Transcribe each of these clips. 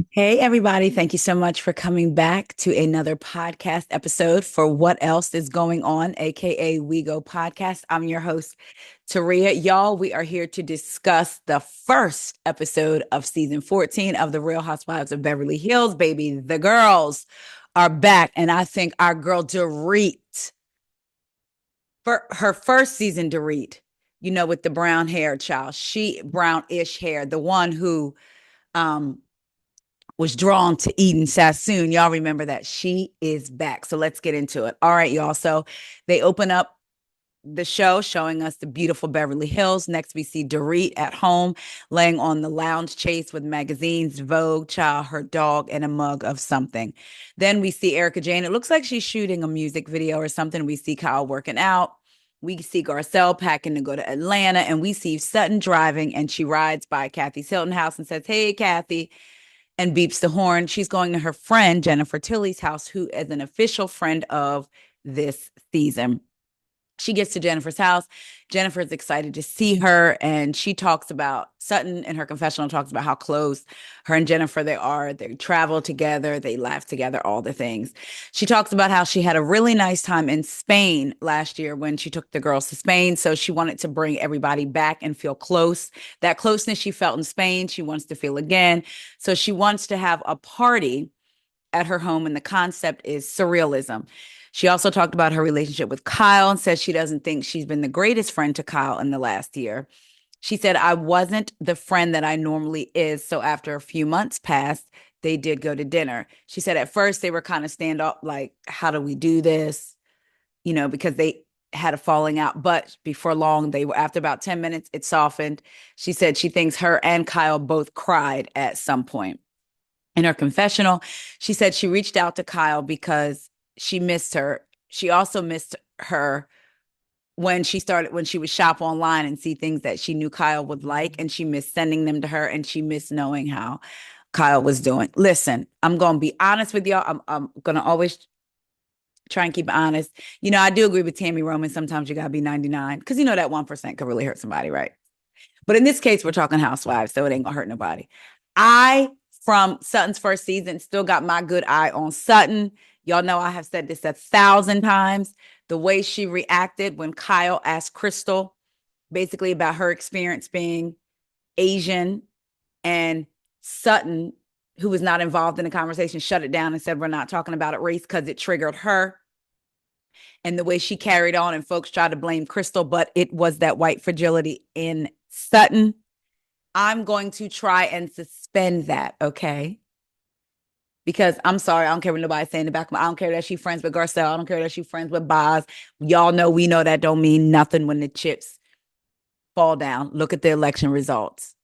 Hey, everybody. Thank you so much for coming back to another podcast episode for What Else is Going On, AKA We Go Podcast. I'm your host, Taria. Y'all, we are here to discuss the first episode of season 14 of The Real Housewives of Beverly Hills, baby. The girls are back. And I think our girl Dorit, for her first season, Dorit, with the brown hair child, brownish hair, the one who, um, was drawn to Eden Sassoon. Y'all remember that. She is back. So let's get into it. All right, y'all. So they open up the show showing us the beautiful Beverly Hills. Next, we see Dorit at home laying on the lounge chase with magazines, Vogue, Child, her dog, and a mug of something. Then we see Erica Jane. It looks like she's shooting a music video or something. We see Kyle working out. We see Garcelle packing to go to Atlanta, and we see Sutton driving, and she rides by Kathy's Hilton house and says, "Hey, Kathy," and beeps the horn. She's going to her friend Jennifer Tilly's house, who is an official friend of this season. She gets to Jennifer's house. Jennifer's excited to see her, and she talks about Sutton in her confessional, talks about how close her and Jennifer they are. They travel together, they laugh together, all the things. She talks about how she had a really nice time in Spain last year when she took the girls to Spain. So she wanted to bring everybody back and feel close. That closeness she felt in Spain, she wants to feel again. So she wants to have a party at her home, and the concept is surrealism. She also talked about her relationship with Kyle and says she doesn't think she's been the greatest friend to Kyle in the last year. She said, "I wasn't the friend that I normally is. So after a few months passed, they did go to dinner." She said at first they were kind of stand up, like, how do we do this? Because they had a falling out. But before long, after about 10 minutes, it softened. She said she thinks her and Kyle both cried at some point. In her confessional, she said she reached out to Kyle because she missed her. She also missed her when she would shop online and see things that she knew Kyle would like, and she missed sending them to her, and she missed knowing how Kyle was doing. Listen, I'm going to be honest with y'all. I'm going to always try and keep it honest. I do agree with Tammy Roman. Sometimes you got to be 99 because that 1% could really hurt somebody, right? But in this case, we're talking housewives, so it ain't gonna hurt nobody. I, from Sutton's first season, still got my good eye on Sutton. Y'all know I have said this 1,000 times. The way she reacted when Kyle asked Crystal basically about her experience being Asian, and Sutton, who was not involved in the conversation, shut it down and said, "We're not talking about it race," because it triggered her. And the way she carried on, and folks tried to blame Crystal, but it was that white fragility in Sutton. I'm going to try and suspend that, okay? Because I'm sorry, I don't care what nobody's saying in the back of my, I don't care that she's friends with Garcelle. I don't care that she's friends with Boz. Y'all know, we know that don't mean nothing when the chips fall down. Look at the election results.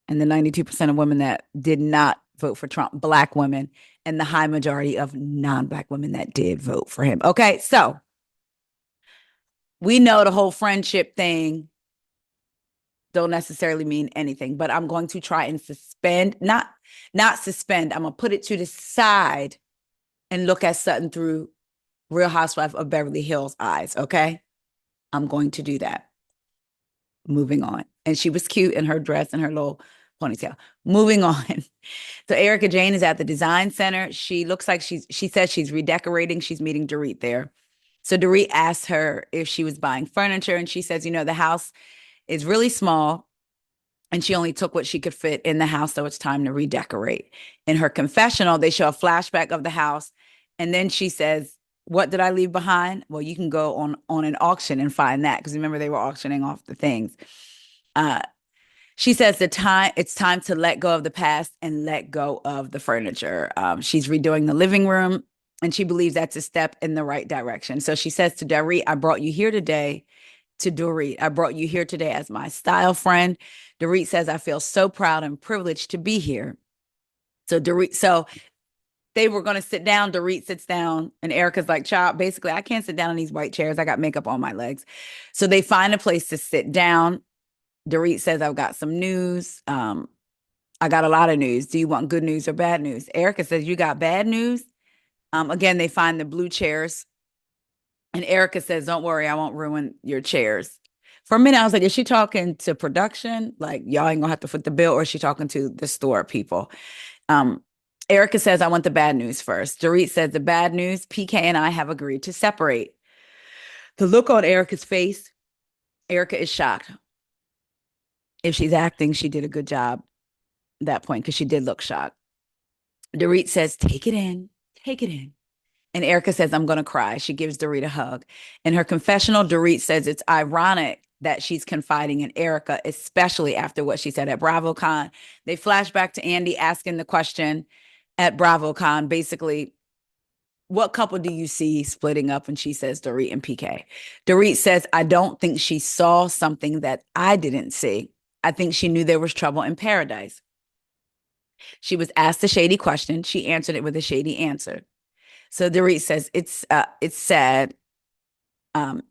And the 92% of women that did not vote for Trump, Black women, and the high majority of non-Black women that did vote for him. Okay, so we know the whole friendship thing don't necessarily mean anything, but I'm going to try and suspend, not suspend. I'm gonna put it to the side and look at Sutton through Real Housewife of Beverly Hills eyes. Okay, I'm going to do that. Moving on, and she was cute in her dress and her little ponytail. Moving on. So Erica Jane is at the design center. She looks like she says she's redecorating. She's meeting Dorit there. So Dorit asked her if she was buying furniture, and she says, the house is really small and she only took what she could fit in the house, so it's time to redecorate. In her confessional, they show a flashback of the house, and then she says, "What did I leave behind?" Well, you can go on an auction and find that, because remember they were auctioning off the things. Uh, she says it's time to let go of the past and let go of the furniture. She's redoing the living room, and she believes that's a step in the right direction. So she says to Dorit, "I brought you here today." To Dorit, "I brought you here today as my style friend." Dorit says, "I feel so proud and privileged to be here." So they were going to sit down. Dorit sits down, and Erica's like, "Child, basically, I can't sit down in these white chairs. I got makeup on my legs." So they find a place to sit down. Dorit says, "I've got some news. I got a lot of news. Do you want good news or bad news?" Erica says, "You got bad news." Again, they find the blue chairs, and Erica says, "Don't worry, I won't ruin your chairs." For a minute, I was like, is she talking to production? Like, y'all ain't gonna have to foot the bill, or is she talking to the store people? Um, Erica says, I want the bad news first. Dorit says, the bad news, PK and I have agreed to separate. The look on Erica's face, Erica is shocked. If she's acting, she did a good job at that point because she did look shocked. Dorit says, take it in, take it in. And Erica says, I'm going to cry. She gives Dorit a hug. In her confessional, Dorit says it's ironic that she's confiding in Erica, especially after what she said at BravoCon. They flash back to Andy asking the question at BravoCon, basically, what couple do you see splitting up? And she says, Dorit and PK. Dorit says, I don't think she saw something that I didn't see. I think she knew there was trouble in paradise. She was asked a shady question. She answered it with a shady answer. So Dorit says, it's sad and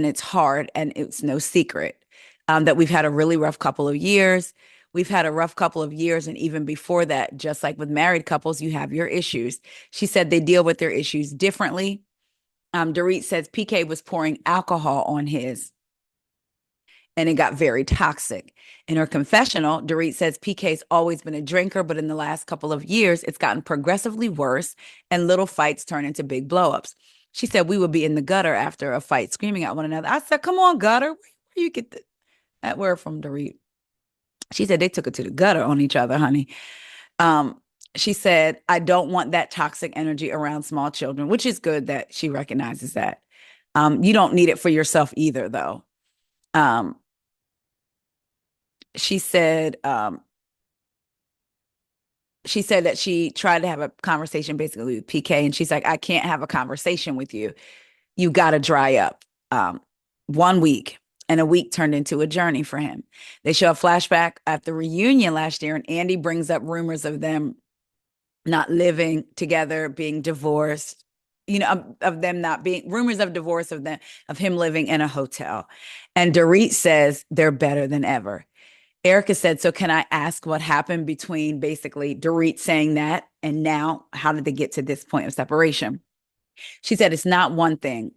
it's hard and it's no secret that we've had a really rough couple of years. We've had a rough couple of years. And even before that, just like with married couples, you have your issues. She said they deal with their issues differently. Dorit says PK was pouring alcohol on his, and it got very toxic. In her confessional, Dorit says PK's always been a drinker, but in the last couple of years, it's gotten progressively worse, and little fights turn into big blowups. She said we would be in the gutter after a fight, screaming at one another. I said, come on, gutter. Where you get that word from, Dorit? She said they took it to the gutter on each other, honey. Um, she said, I don't want that toxic energy around small children, which is good that she recognizes that. You don't need it for yourself either, though. Um, she said, that she tried to have a conversation basically with PK, and she's like, I can't have a conversation with you. You got to dry up. 1 week, and a week turned into a journey for him. They show a flashback at the reunion last year, and Andy brings up rumors of them not living together, being divorced, of them not being, rumors of divorce, of him living in a hotel. And Dorit says they're better than ever. Erica said, so can I ask what happened between basically Dorit saying that and now? How did they get to this point of separation? She said, it's not one thing.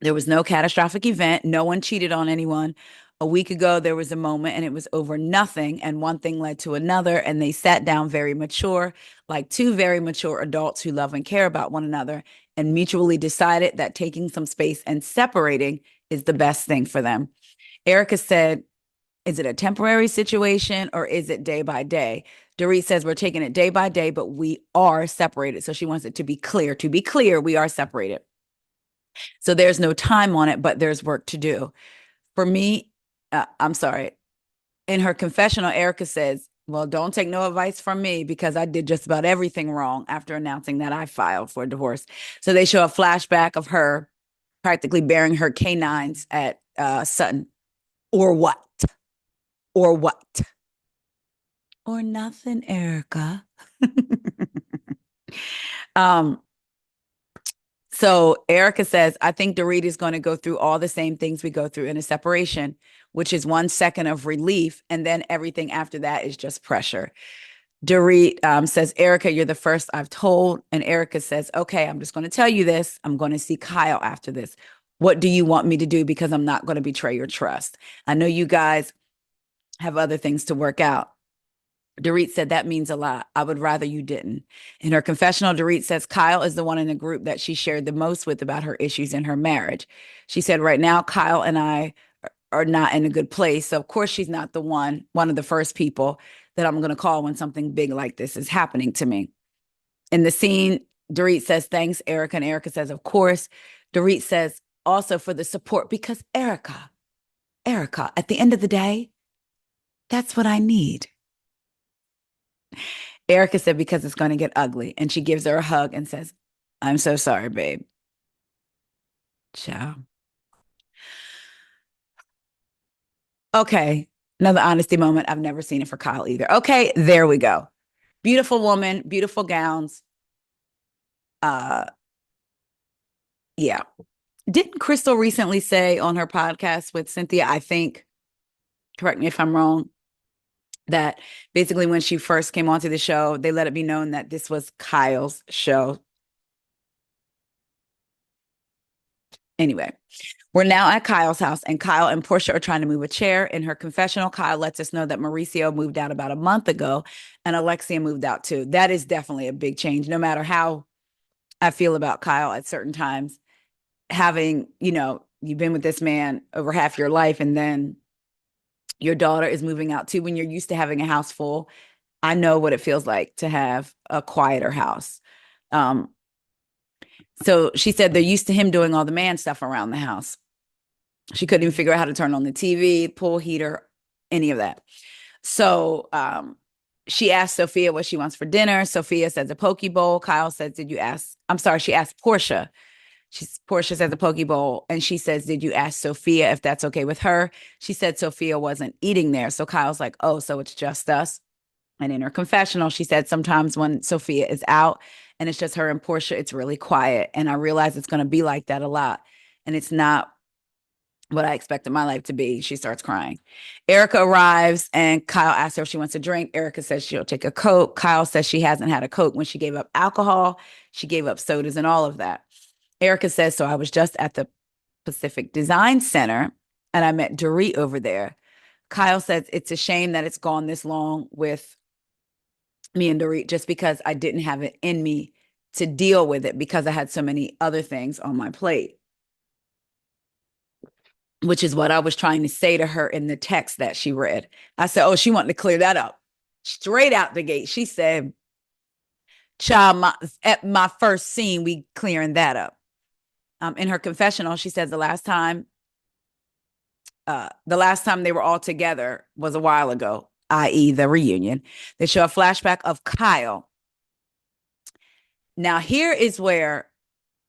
There was no catastrophic event. No one cheated on anyone. A week ago, there was a moment and it was over nothing. And one thing led to another. And they sat down very mature, like two very mature adults who love and care about one another, and mutually decided that taking some space and separating is the best thing for them. Erica said, is it a temporary situation or is it day by day? Dorit says we're taking it day by day, but we are separated. So she wants it to be clear. To be clear, we are separated. So there's no time on it, but there's work to do. For me, I'm sorry. In her confessional, Erica says, well, don't take no advice from me because I did just about everything wrong after announcing that I filed for divorce. So they show a flashback of her practically bearing her canines at Sutton. Or what? Or what? Or nothing, Erica. um, So Erica says, I think Dorit is going to go through all the same things we go through in a separation, which is 1 second of relief. And then everything after that is just pressure. Dorit says, Erica, you're the first I've told. And Erica says, okay, I'm just going to tell you this. I'm going to see Kyle after this. What do you want me to do? Because I'm not going to betray your trust. I know you guys have other things to work out. Dorit said, that means a lot. I would rather you didn't. In her confessional, Dorit says Kyle is the one in the group that she shared the most with about her issues in her marriage. She said, right now, Kyle and I are not in a good place. So, of course, she's not one of the first people that I'm going to call when something big like this is happening to me. In the scene, Dorit says, thanks, Erica. And Erica says, of course. Dorit says, also for the support, because Erica, at the end of the day, that's what I need. Erica said, because it's going to get ugly. And she gives her a hug and says, I'm so sorry, babe. Ciao. Okay. Another honesty moment. I've never seen it for Kyle either. Okay. There we go. Beautiful woman, beautiful gowns. Uh, yeah. Didn't Crystal recently say on her podcast with Cynthia, I think, correct me if I'm wrong, that basically when she first came onto the show, they let it be known that this was Kyle's show. Anyway, we're now at Kyle's house, and Kyle and Portia are trying to move a chair. In her confessional, Kyle lets us know that Mauricio moved out about a month ago and Alexia moved out too. That is definitely a big change, no matter how I feel about Kyle at certain times. Having, you've been with this man over half your life, and then your daughter is moving out too. When you're used to having a house full, I know what it feels like to have a quieter house. Um, so she said they're used to him doing all the man stuff around the house. She couldn't even figure out how to turn on the TV, pool heater, any of that. So she asked Sophia what she wants for dinner. Sophia says a poke bowl. Kyle says, "Did you ask?" I'm sorry, she asked Portia. Portia says a poke bowl, and she says, "Did you ask Sophia if that's okay with her?" She said Sophia wasn't eating there. So Kyle's like, "Oh, so it's just us." And in her confessional, she said sometimes when Sophia is out and it's just her and Portia, it's really quiet. And I realize it's going to be like that a lot. And it's not what I expected my life to be. She starts crying. Erica arrives and Kyle asks her if she wants a drink. Erica says she'll take a Coke. Kyle says she hasn't had a Coke when she gave up alcohol. She gave up sodas and all of that. Erica says, so I was just at the Pacific Design Center and I met Dorit over there. Kyle says it's a shame that it's gone this long with me and Dorit just because I didn't have it in me to deal with it because I had so many other things on my plate, which is what I was trying to say to her in the text that she read. I said, oh, she wanted to clear that up. Straight out the gate. She said, child, at my first scene, we clearing that up. In her confessional, she says the last time they were all together was a while ago, i.e. the reunion. They show a flashback of Kyle. Now, here is where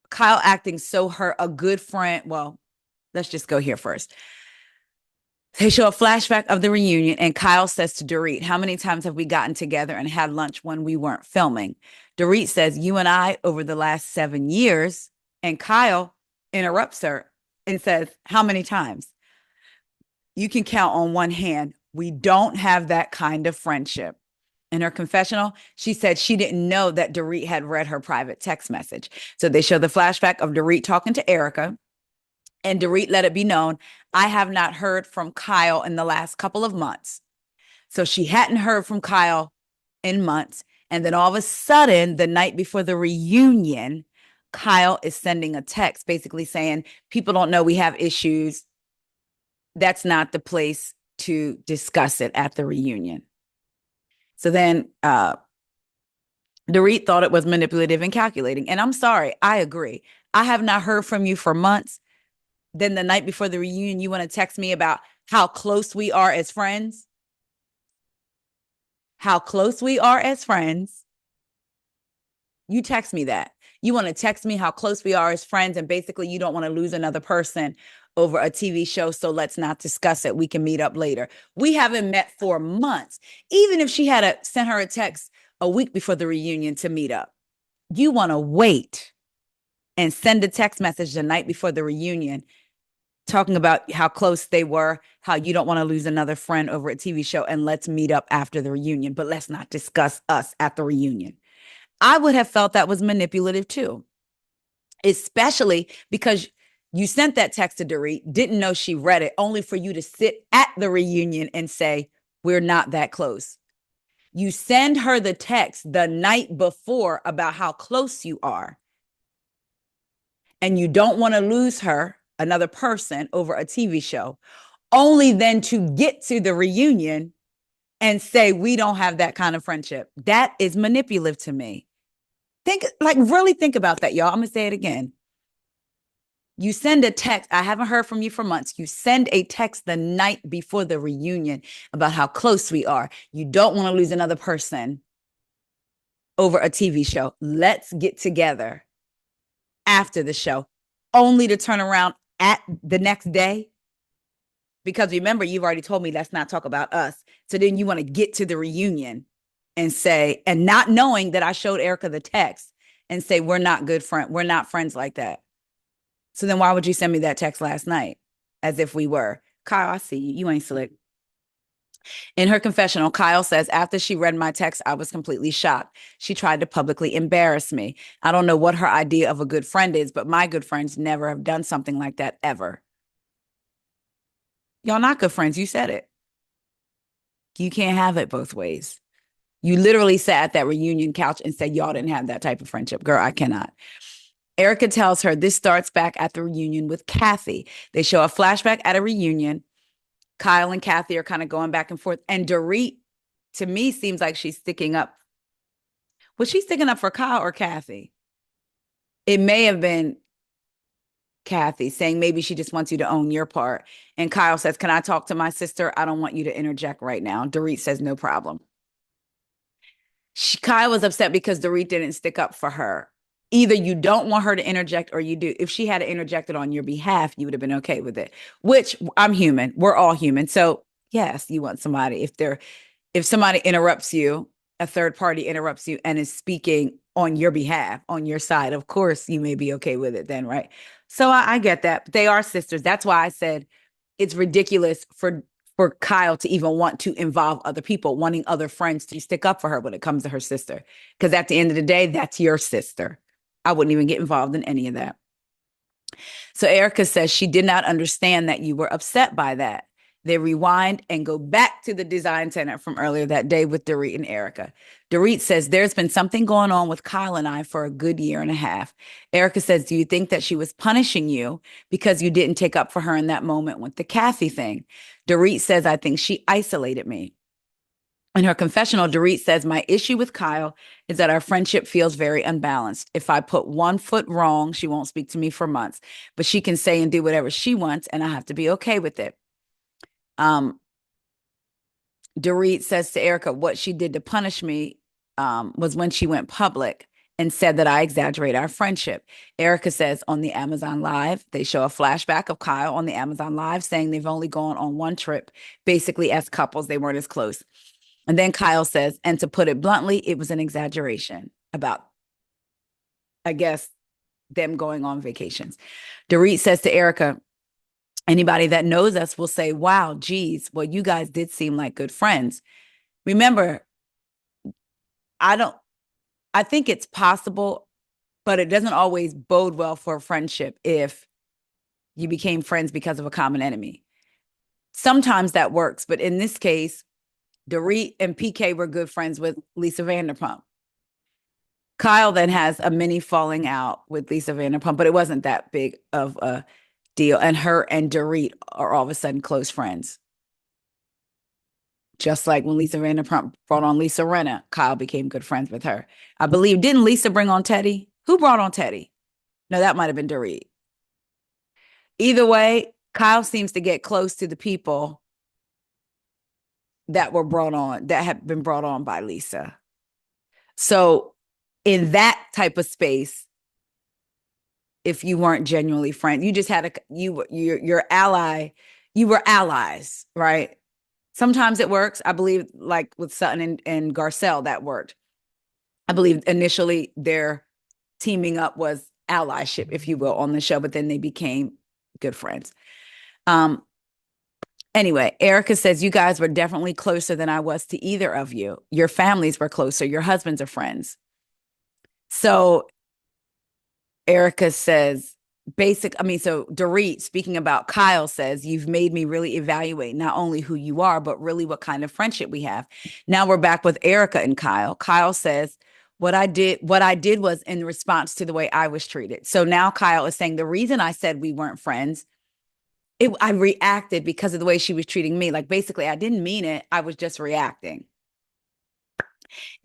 Kyle acting so her a good friend. Well, let's just go here first. They show a flashback of the reunion, and Kyle says to Dorit, how many times have we gotten together and had lunch when we weren't filming? Dorit says, you and I over the last 7 years. And Kyle interrupts her and says, how many times? You can count on one hand. We don't have that kind of friendship. In her confessional, she said she didn't know that Dorit had read her private text message. So they show the flashback of Dorit talking to Erica. And Dorit let it be known, I have not heard from Kyle in the last couple of months. So she hadn't heard from Kyle in months. And then all of a sudden, the night before the reunion, Kyle is sending a text basically saying, people don't know we have issues. That's not the place to discuss it at the reunion. So then Dorit thought it was manipulative and calculating. And I'm sorry, I agree. I have not heard from you for months. Then the night before the reunion, you want to text me about how close we are as friends? How close we are as friends. You text me that. You want to text me how close we are as friends, and basically you don't want to lose another person over a TV show, so let's not discuss it. We can meet up later. We haven't met for months. Even if she had sent her a text a week before the reunion to meet up, you want to wait and send a text message the night before the reunion talking about how close they were, how you don't want to lose another friend over a TV show, and let's meet up after the reunion, but let's not discuss us at the reunion. I would have felt that was manipulative too, especially because you sent that text to Dorit, didn't know she read it, only for you to sit at the reunion and say, we're not that close. You send her the text the night before about how close you are, and you don't want to lose her, another person, over a TV show, only then to get to the reunion and say, we don't have that kind of friendship. That is manipulative to me. Really think about that, y'all. I'm going to say it again. You send a text. I haven't heard from you for months. You send a text the night before the reunion about how close we are. You don't want to lose another person over a TV show. Let's get together after the show, only to turn around at the next day. Because remember, you've already told me let's not talk about us. So then you want to get to the reunion and say, and not knowing that I showed Erica the text and say, we're not good friends. We're not friends like that. So then why would you send me that text last night as if we were? Kyle, I see you. You ain't slick. In her confessional, Kyle says, after she read my text, I was completely shocked. She tried to publicly embarrass me. I don't know what her idea of a good friend is, but my good friends never have done something like that ever. Y'all not good friends. You said it. You can't have it both ways. You literally sat at that reunion couch and said y'all didn't have that type of friendship. Girl, I cannot. Erica tells her this starts back at the reunion with Kathy. They show a flashback at a reunion. Kyle and Kathy are kind of going back and forth. And Dorit, to me, seems like she's sticking up. Was she sticking up for Kyle or Kathy? It may have been Kathy saying maybe she just wants you to own your part. And Kyle says, can I talk to my sister? I don't want you to interject right now. Dorit says, no problem. Kyle was upset because Dorit didn't stick up for her. Either you don't want her to interject or you do. If she had interjected on your behalf, you would have been okay with it, which I'm human. We're all human. So yes, you want somebody. If somebody interrupts you, a third party interrupts you and is speaking on your behalf, on your side, of course you may be okay with it then, right? So I get that. But they are sisters. That's why I said it's ridiculous for Kyle to even want to involve other people, wanting other friends to stick up for her when it comes to her sister. Because at the end of the day, that's your sister. I wouldn't even get involved in any of that. So Erica says she did not understand that you were upset by that. They rewind and go back to the design center from earlier that day with Dorit and Erica. Dorit says there's been something going on with Kyle and I for a good year and a half. Erica says, do you think that she was punishing you because you didn't take up for her in that moment with the Kathy thing? Dorit says, I think she isolated me. In her confessional, Dorit says, my issue with Kyle is that our friendship feels very unbalanced. If I put one foot wrong, she won't speak to me for months, but she can say and do whatever she wants, and I have to be okay with it. Dorit says to Erica, what she did to punish me was when she went public and said that I exaggerate our friendship. Erica says on the Amazon Live, they show a flashback of Kyle on the Amazon Live saying they've only gone on one trip, basically as couples, they weren't as close. And then Kyle says, and to put it bluntly, it was an exaggeration about, I guess, them going on vacations. Dorit says to Erica, anybody that knows us will say, wow, geez, well, you guys did seem like good friends. Remember, I don't, I think it's possible, but it doesn't always bode well for a friendship if you became friends because of a common enemy. Sometimes that works, but in this case, Dorit and PK were good friends with Lisa Vanderpump. Kyle then has a mini falling out with Lisa Vanderpump, but it wasn't that big of a deal. And her and Dorit are all of a sudden close friends. Just like when Lisa Vanderpump brought on Lisa Rinna, Kyle became good friends with her. I believe, didn't Lisa bring on Teddy? Who brought on Teddy? No, that might have been Dorit. Either way, Kyle seems to get close to the people that were brought on, that have been brought on by Lisa. So in that type of space, if you weren't genuinely friends, you just had your ally, you were allies, right? Sometimes it works. I believe like with Sutton and Garcelle, that worked. I believe initially their teaming up was allyship, if you will, on the show, but then they became good friends. Anyway, Erica says you guys were definitely closer than I was to either of you. Your families were closer. Your husbands are friends. So Erica says, so Dorit, speaking about Kyle, says, you've made me really evaluate not only who you are, but really what kind of friendship we have. Now we're back with Erica and Kyle. Kyle says, what I did was in response to the way I was treated. So now Kyle is saying the reason I said we weren't friends, I reacted because of the way she was treating me. Like basically, I didn't mean it. I was just reacting.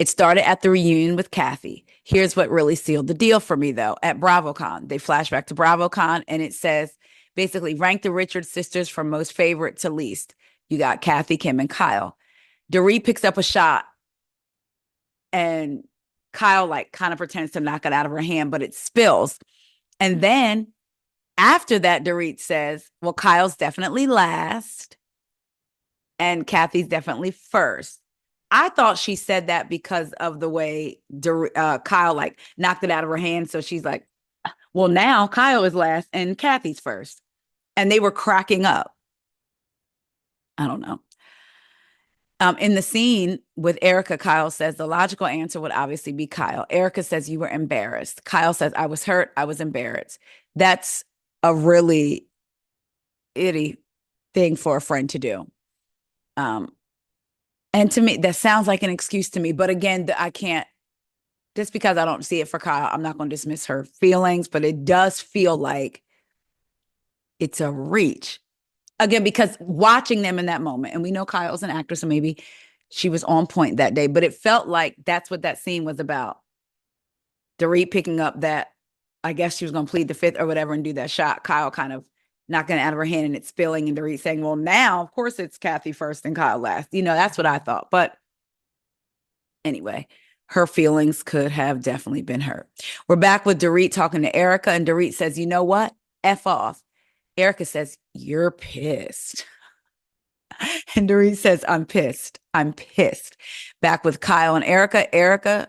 It started at the reunion with Kathy. Here's what really sealed the deal for me, though. At BravoCon, they flash back to BravoCon, and it says basically rank the Richards sisters from most favorite to least. You got Kathy, Kim, and Kyle. Dorit picks up a shot, and Kyle like kind of pretends to knock it out of her hand, but it spills. And then after that, Dorit says, well, Kyle's definitely last, and Kathy's definitely first. I thought she said that because of the way Kyle like knocked it out of her hand. So she's like, well, now Kyle is last and Kathy's first. And they were cracking up. I don't know. In the scene with Erica, Kyle says the logical answer would obviously be Kyle. Erica says you were embarrassed. Kyle says I was hurt. I was embarrassed. That's a really itty thing for a friend to do. Um, and to me, that sounds like an excuse to me. But again, I can't, just because I don't see it for Kyle, I'm not going to dismiss her feelings, but it does feel like it's a reach. Again, because watching them in that moment, and we know Kyle's an actor, so maybe she was on point that day, but it felt like that's what that scene was about. Dorit picking up that, I guess she was going to plead the fifth or whatever and do that shot. Kyle kind of knocking it out of her hand and it's spilling, and Dorit saying, well, now, of course, it's Kathy first and Kyle last. That's what I thought. But anyway, her feelings could have definitely been hurt. We're back with Dorit talking to Erica, and Dorit says, you know what? F off. Erica says, you're pissed. And Dorit says, I'm pissed. I'm pissed. Back with Kyle and Erica. Erica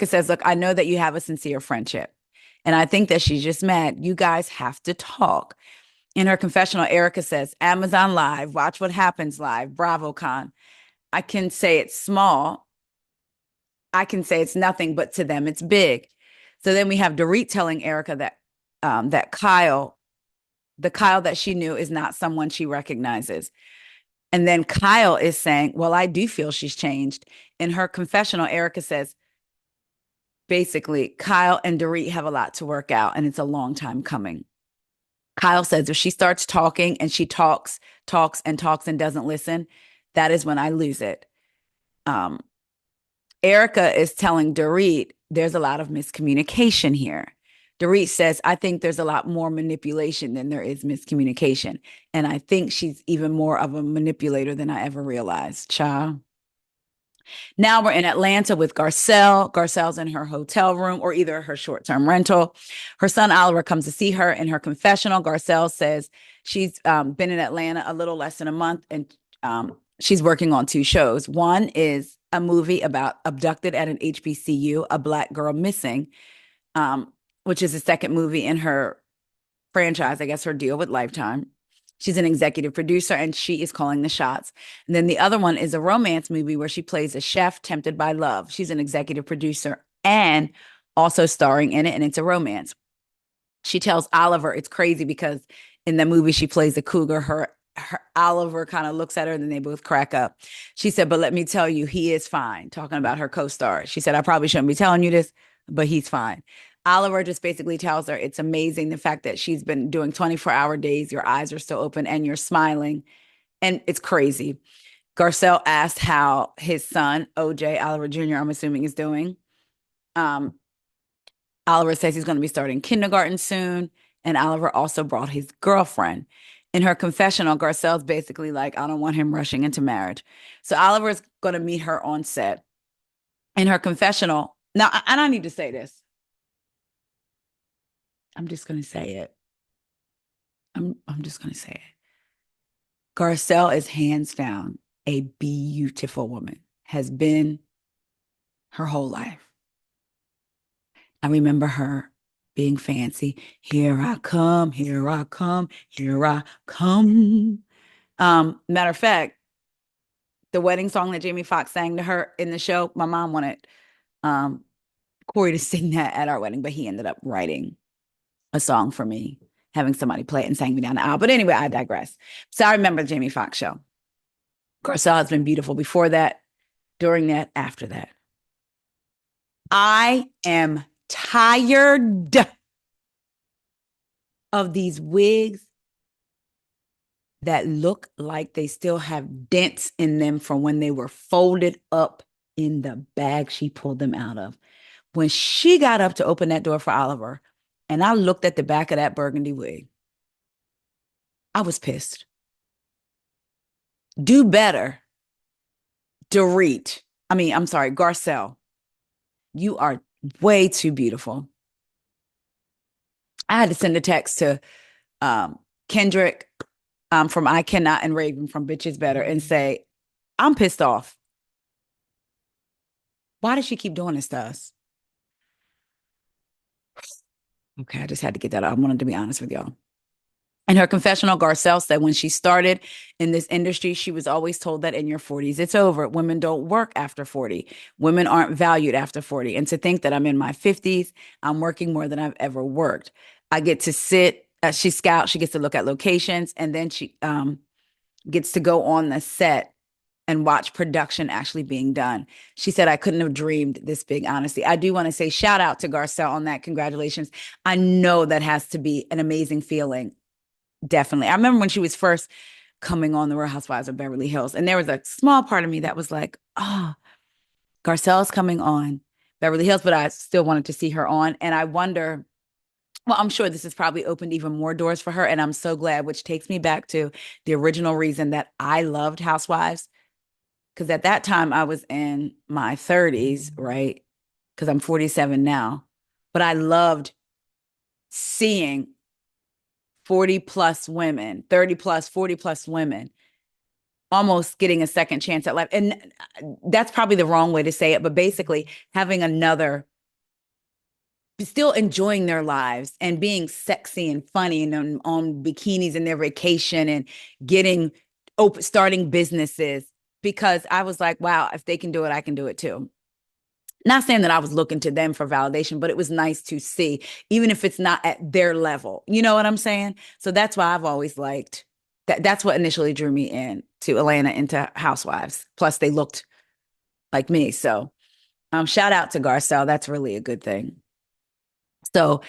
says, look, I know that you have a sincere friendship. And I think that she's just mad. You guys have to talk. In her confessional, Erica says, Amazon Live, watch what happens live. Bravo, Con. I can say it's small. I can say it's nothing, but to them, it's big. So then we have Dorit telling Erica that Kyle, the Kyle that she knew, is not someone she recognizes. And then Kyle is saying, well, I do feel she's changed. In her confessional, Erica says, basically, Kyle and Dorit have a lot to work out, and it's a long time coming. Kyle says if she starts talking and she talks and doesn't listen, that is when I lose it. Erica is telling Dorit there's a lot of miscommunication here. Dorit says, I think there's a lot more manipulation than there is miscommunication. And I think she's even more of a manipulator than I ever realized. Child. Now we're in Atlanta with Garcelle. Garcelle's in her hotel room or either her short-term rental. Her son Oliver comes to see her. In her confessional, Garcelle says she's been in Atlanta a little less than a month, and she's working on 2 shows. One is a movie about abducted at an HBCU, a Black girl missing, which is the second movie in her franchise, I guess her deal with Lifetime. She's an executive producer and she is calling the shots. And then the other one is a romance movie where she plays a chef tempted by love. She's an executive producer and also starring in it, and it's a romance. She tells Oliver it's crazy because in the movie she plays a cougar. Her Oliver kind of looks at her and then they both crack up. She said, but let me tell you, he is fine. Talking about her co-star. She said, I probably shouldn't be telling you this, but he's fine. Oliver just basically tells her it's amazing the fact that she's been doing 24-hour days. Your eyes are still open and you're smiling. And it's crazy. Garcelle asked how his son, OJ, Oliver Jr., I'm assuming, is doing. Oliver says he's going to be starting kindergarten soon. And Oliver also brought his girlfriend. In her confessional, Garcelle's basically like, I don't want him rushing into marriage. So Oliver's going to meet her on set. In her confessional, now, and I need to say this. I'm just going to say it. I'm just going to say it. Garcelle is hands down a beautiful woman, has been her whole life. I remember her being fancy. Here I come, here I come, here I come. Matter of fact, the wedding song that Jamie Foxx sang to her in the show, my mom wanted Corey to sing that at our wedding, but he ended up writing a song for me, having somebody play it and sang me down the aisle. But anyway, I digress. So I remember the Jamie Foxx show. Garcelle has been beautiful before that, during that, after that. I am tired of these wigs that look like they still have dents in them from when they were folded up in the bag she pulled them out of. When she got up to open that door for Oliver, and I looked at the back of that burgundy wig, I was pissed. Do better, Dorit. I'm sorry, Garcelle. You are way too beautiful. I had to send a text to Kendrick from I Cannot and Raven from Bitches Better and say, I'm pissed off. Why does she keep doing this to us? Okay, I just had to get that out. I wanted to be honest with y'all. In her confessional, Garcelle said when she started in this industry, she was always told that in your 40s, it's over. Women don't work after 40. Women aren't valued after 40. And to think that I'm in my 50s, I'm working more than I've ever worked. I get to sit, she scouts, she gets to look at locations, and then she gets to go on the set and watch production actually being done. She said, I couldn't have dreamed this big, honestly. I do want to say shout out to Garcelle on that. Congratulations. I know that has to be an amazing feeling. Definitely. I remember when she was first coming on the Real Housewives of Beverly Hills, and there was a small part of me that was like, oh, Garcelle's coming on Beverly Hills, but I still wanted to see her on. And I wonder, well, I'm sure this has probably opened even more doors for her. And I'm so glad, which takes me back to the original reason that I loved Housewives. Because at that time I was in my 30s, right? Because I'm 47 now. But I loved seeing 40 plus women, 30 plus, 40 plus women almost getting a second chance at life. And that's probably the wrong way to say it, but basically having another, still enjoying their lives and being sexy and funny and on bikinis in their vacation and getting starting businesses. Because I was like, wow, if they can do it, I can do it too. Not saying that I was looking to them for validation, but it was nice to see, even if it's not at their level. You know what I'm saying? So that's why I've always liked that. That's what initially drew me in to Atlanta, into Housewives. Plus, they looked like me. So shout out to Garcelle. That's really a good thing. So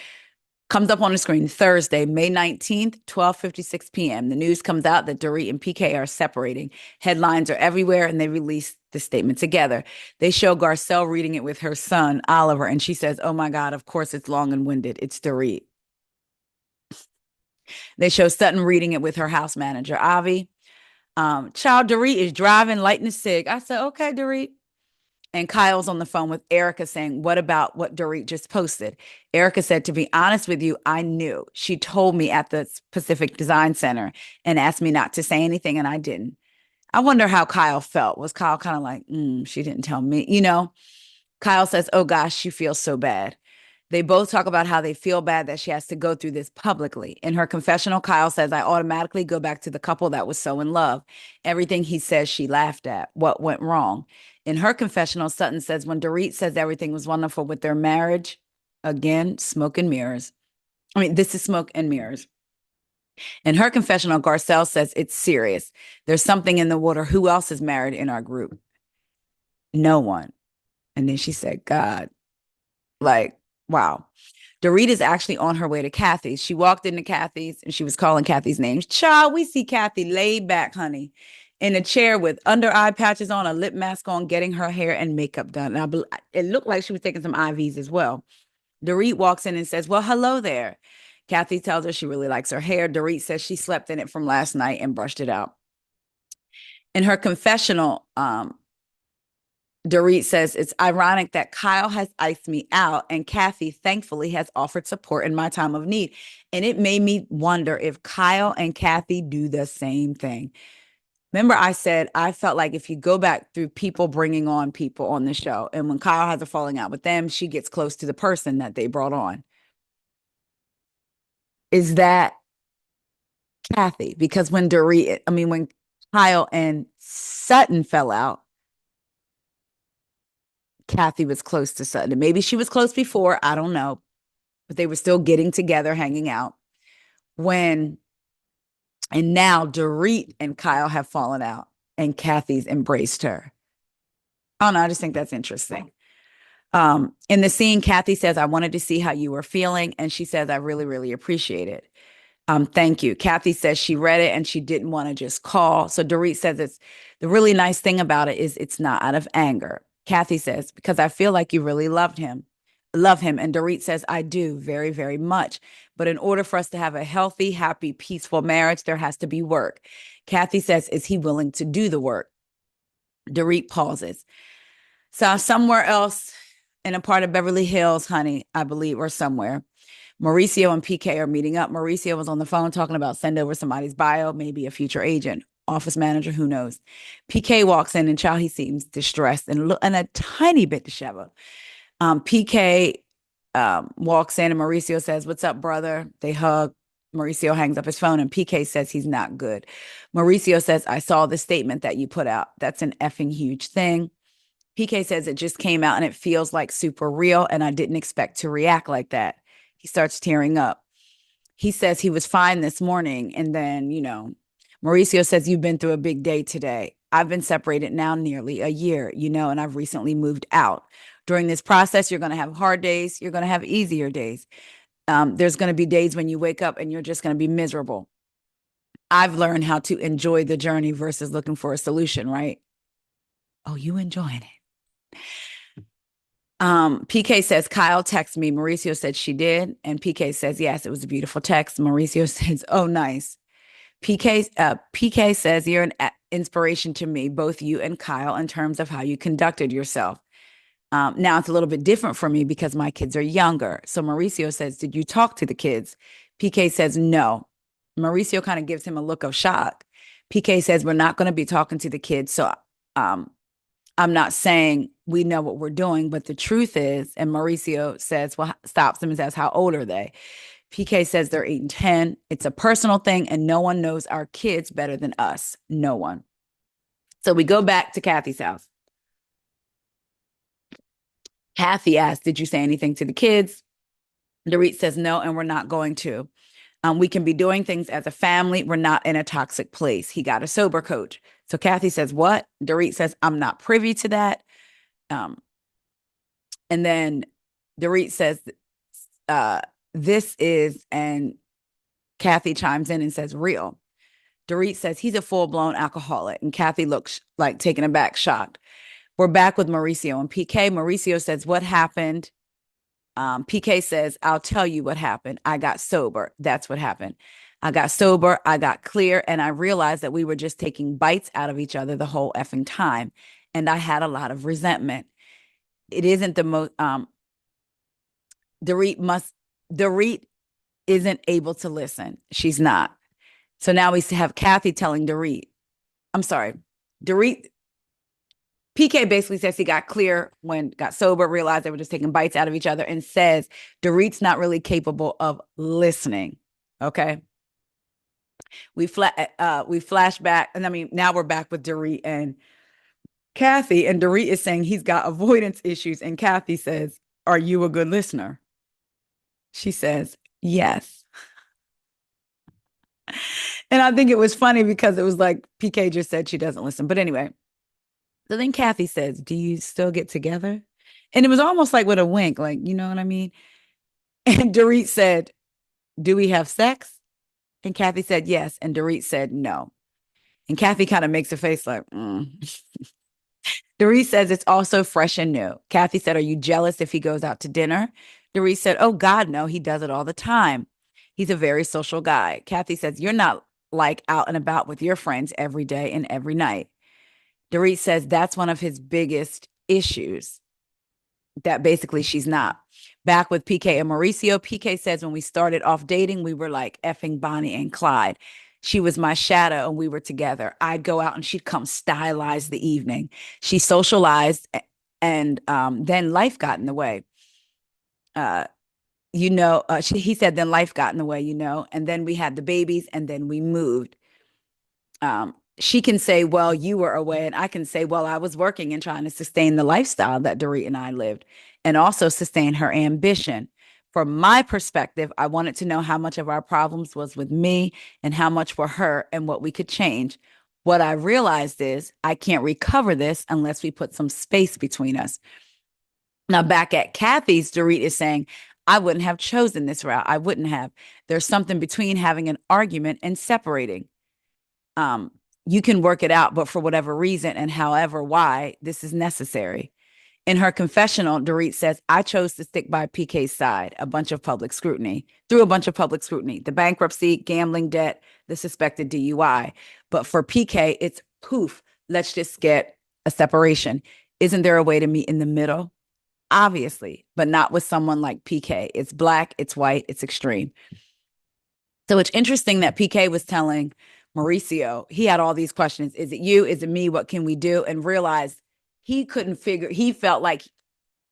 comes up on the screen Thursday, May 19th, 12:56 p.m. The news comes out that Dorit and PK are separating. Headlines are everywhere, and they release the statement together. They show Garcelle reading it with her son, Oliver, and she says, oh my God, of course it's long and winded. It's Dorit. They show Sutton reading it with her house manager, Avi. Child, Dorit is driving, lighting a cig. I said, okay, Dorit. And Kyle's on the phone with Erica saying, what about what Dorit just posted? Erica said, to be honest with you, I knew. She told me at the Pacific Design Center and asked me not to say anything, and I didn't. I wonder how Kyle felt. Was Kyle kind of like, she didn't tell me? You know, Kyle says, oh gosh, she feels so bad. They both talk about how they feel bad that she has to go through this publicly. In her confessional, Kyle says, I automatically go back to the couple that was so in love. Everything he says, she laughed at. What went wrong? In her confessional, Sutton says, when Dorit says everything was wonderful with their marriage, again, smoke and mirrors. I mean, this is smoke and mirrors. In her confessional, Garcelle says it's serious. There's something in the water. Who else is married in our group? No one. And then she said, God, like, wow. Dorit is actually on her way to Kathy's. She walked into Kathy's and she was calling Kathy's names. Child, we see Kathy laid back, honey, in a chair with under eye patches on, a lip mask on, getting her hair and makeup done. And it looked like she was taking some IVs as well. Dorit walks in and says, well, hello there. Kathy tells her she really likes her hair. Dorit says she slept in it from last night and brushed it out. In her confessional, Dorit says, it's ironic that Kyle has iced me out and Kathy, thankfully, has offered support in my time of need. And it made me wonder if Kyle and Kathy do the same thing. Remember, I said I felt like if you go back through people bringing on people on the show, and when Kyle has a falling out with them, she gets close to the person that they brought on. Is that Kathy? Because when when Kyle and Sutton fell out, Kathy was close to Sutton. And maybe she was close before, I don't know, but they were still getting together, hanging out. And now Dorit and Kyle have fallen out and Kathy's embraced her. I don't know. I just think that's interesting. In the scene, Kathy says, I wanted to see how you were feeling. And she says, I really, really appreciate it. Thank you. Kathy says she read it and she didn't want to just call. So Dorit says it's the really nice thing about it is it's not out of anger. Kathy says, because I feel like you really love him. And Dorit says, I do very, very much. But in order for us to have a healthy, happy, peaceful marriage, there has to be work. Kathy says, is he willing to do the work? Dorit pauses. So somewhere else in a part of Beverly Hills, honey, I believe, or somewhere, Mauricio and PK are meeting up. Mauricio was on the phone talking about send over somebody's bio, maybe a future agent, office manager, who knows. PK walks in and child, he seems distressed and a tiny bit disheveled. PK walks in and Mauricio says, what's up, brother? They hug. Mauricio hangs up his phone and PK says he's not good. Mauricio says, I saw the statement that you put out. That's an effing huge thing. PK says it just came out and it feels like super real, and I didn't expect to react like that. He starts tearing up. He says he was fine this morning. And then, Mauricio says, you've been through a big day today. I've been separated now nearly a year, and I've recently moved out. During this process, you're going to have hard days. You're going to have easier days. There's going to be days when you wake up and you're just going to be miserable. I've learned how to enjoy the journey versus looking for a solution, right? Oh, you enjoying it. PK says, Kyle texted me. Mauricio said she did. And PK says, yes, it was a beautiful text. Mauricio says, oh, nice. PK says, you're an inspiration to me, both you and Kyle, in terms of how you conducted yourself. Now it's a little bit different for me because my kids are younger. So Mauricio says, did you talk to the kids? PK says, no. Mauricio kind of gives him a look of shock. PK says, we're not going to be talking to the kids. So I'm not saying we know what we're doing, but the truth is, and Mauricio says, well, stops him and says, how old are they? PK says they're 8 and 10. It's a personal thing, and no one knows our kids better than us. No one. So we go back to Kathy's house. Kathy asked, did you say anything to the kids? Dorit says no, and we're not going to. We can be doing things as a family. We're not in a toxic place. He got a sober coach. So Kathy says, what? Dorit says, I'm not privy to that. And then Dorit says, this is, and Kathy chimes in and says, real. Dorit says, he's a full-blown alcoholic. And Kathy looks like taken aback, shocked. We're back with Mauricio and PK. Mauricio says, what happened? PK says, I'll tell you what happened. I got sober. That's what happened. I got sober. I got clear. And I realized that we were just taking bites out of each other the whole effing time. And I had a lot of resentment. It isn't the most, Dorit isn't able to listen. She's not. So now we have Kathy telling Dorit, I'm sorry, Dorit, PK basically says he got clear got sober, realized they were just taking bites out of each other, and says Dorit's not really capable of listening. Okay. We flash back, and I mean, now we're back with Dorit and Kathy, and Dorit is saying he's got avoidance issues, and Kathy says, are you a good listener? She says, yes. And I think it was funny because it was like PK just said she doesn't listen. But anyway, so then Kathy says, do you still get together? And it was almost like with a wink, like, you know what I mean? And Dorit said, do we have sex? And Kathy said, yes. And Dorit said, no. And Kathy kind of makes a face like, Dorit says it's also fresh and new. Kathy said, are you jealous if he goes out to dinner? Dorit said, oh, God, no, he does it all the time. He's a very social guy. Kathy says, you're not like out and about with your friends every day and every night. Dorit says that's one of his biggest issues, that basically she's not. Back with PK and Mauricio, PK says when we started off dating, we were like effing Bonnie and Clyde. She was my shadow and we were together. I'd go out and she'd come stylize the evening. She socialized, and then life got in the way. He said then life got in the way, and then we had the babies and then we moved. She can say, well, you were away. And I can say, well, I was working and trying to sustain the lifestyle that Dorit and I lived, and also sustain her ambition. From my perspective, I wanted to know how much of our problems was with me and how much were her and what we could change. What I realized is I can't recover this unless we put some space between us. Now, back at Kathy's, Dorit is saying, I wouldn't have chosen this route. I wouldn't have. There's something between having an argument and separating. You can work it out, but for whatever reason and however why, this is necessary. In her confessional, Dorit says, I chose to stick by PK's side, through a bunch of public scrutiny, the bankruptcy, gambling debt, the suspected DUI. But for PK, it's poof, let's just get a separation. Isn't there a way to meet in the middle? Obviously, but not with someone like PK. It's black, it's white, it's extreme. So it's interesting that PK was telling Mauricio, he had all these questions. Is it you? Is it me? What can we do? And realized he felt like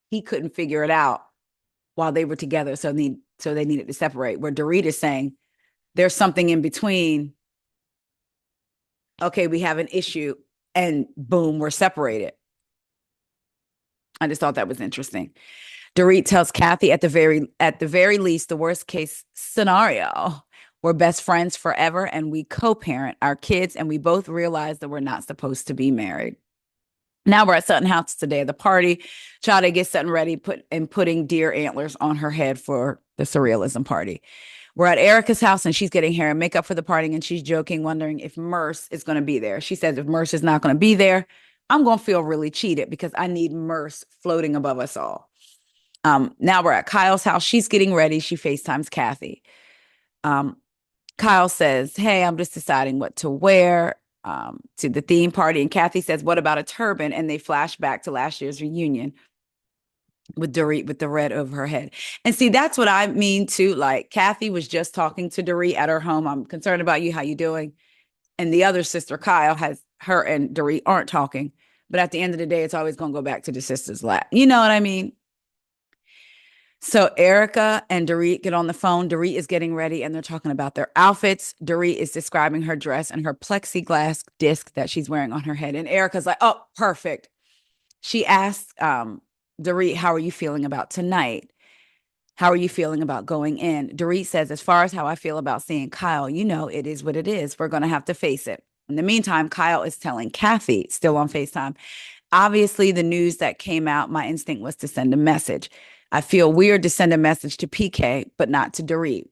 he couldn't figure it out while they were together. So they needed to separate. Where Dorit is saying, there's something in between. Okay, we have an issue, and boom, we're separated. I just thought that was interesting. Dorit tells Kathy at the very least, the worst case scenario. We're best friends forever and we co-parent our kids, and we both realize that we're not supposed to be married. Now we're at Sutton House today at the party. Chade gets Sutton ready, putting deer antlers on her head for the surrealism party. We're at Erica's house and she's getting hair and makeup for the party, and she's joking, wondering if Merce is going to be there. She says if Merce is not going to be there, I'm going to feel really cheated because I need Merce floating above us all. Now we're at Kyle's house. She's getting ready. She FaceTimes Kathy. Um, Kyle says, hey, I'm just deciding what to wear to the theme party. And Kathy says, what about a turban? And they flash back to last year's reunion with Dorit with the red over her head. And see, that's what I mean too. Like Kathy was just talking to Dorit at her home. I'm concerned about you. How you doing? And the other sister, Kyle, has her and Dorit aren't talking. But at the end of the day, it's always going to go back to the sister's lap. You know what I mean? So Erica and Dorit get on the phone. Dorit is getting ready and they're talking about their outfits. Dorit is describing her dress and her plexiglass disc that she's wearing on her head. And Erica's like, oh, perfect. She asks Dorit, how are you feeling about tonight? How are you feeling about going in? Dorit says, as far as how I feel about seeing Kyle, it is what it is. We're going to have to face it. In the meantime, Kyle is telling Kathy, still on FaceTime, obviously the news that came out, my instinct was to send a message. I feel weird to send a message to PK, but not to Dorit.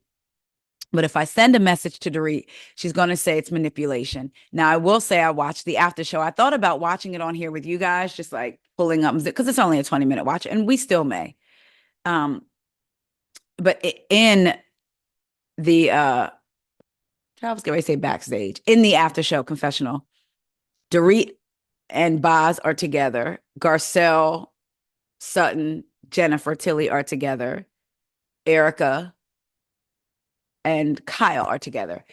But if I send a message to Dorit, she's going to say it's manipulation. Now, I will say I watched the after show. I thought about watching it on here with you guys, just like pulling up, because it's only a 20-minute watch, and we still may. But in the, I was going to say backstage, in the after show confessional, Dorit and Boz are together. Garcelle, Sutton, Jennifer, Tilly are together. Erica and Kyle are together.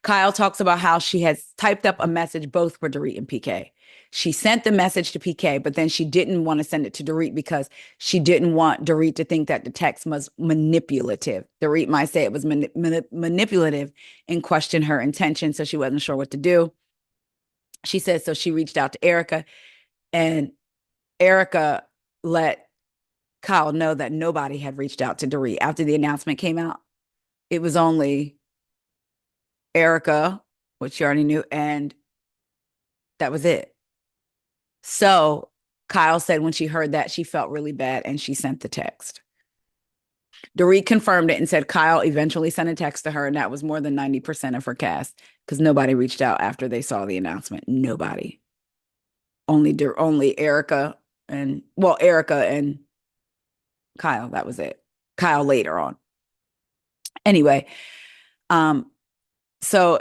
Kyle talks about how she has typed up a message both for Dorit and PK. She sent the message to PK, but then she didn't want to send it to Dorit because she didn't want Dorit to think that the text was manipulative. Dorit might say it was manipulative and question her intention, so she wasn't sure what to do. She says, so she reached out to Erica, and Erica let Kyle know that nobody had reached out to Dorit after the announcement came out. It was only Erica, which you already knew, and that was it. So Kyle said when she heard that, she felt really bad and she sent the text. Dorit confirmed it and said Kyle eventually sent a text to her, and that was more than 90% of her cast because nobody reached out after they saw the announcement. Nobody. Only Erica and Kyle. That was it. Kyle later on. Anyway, so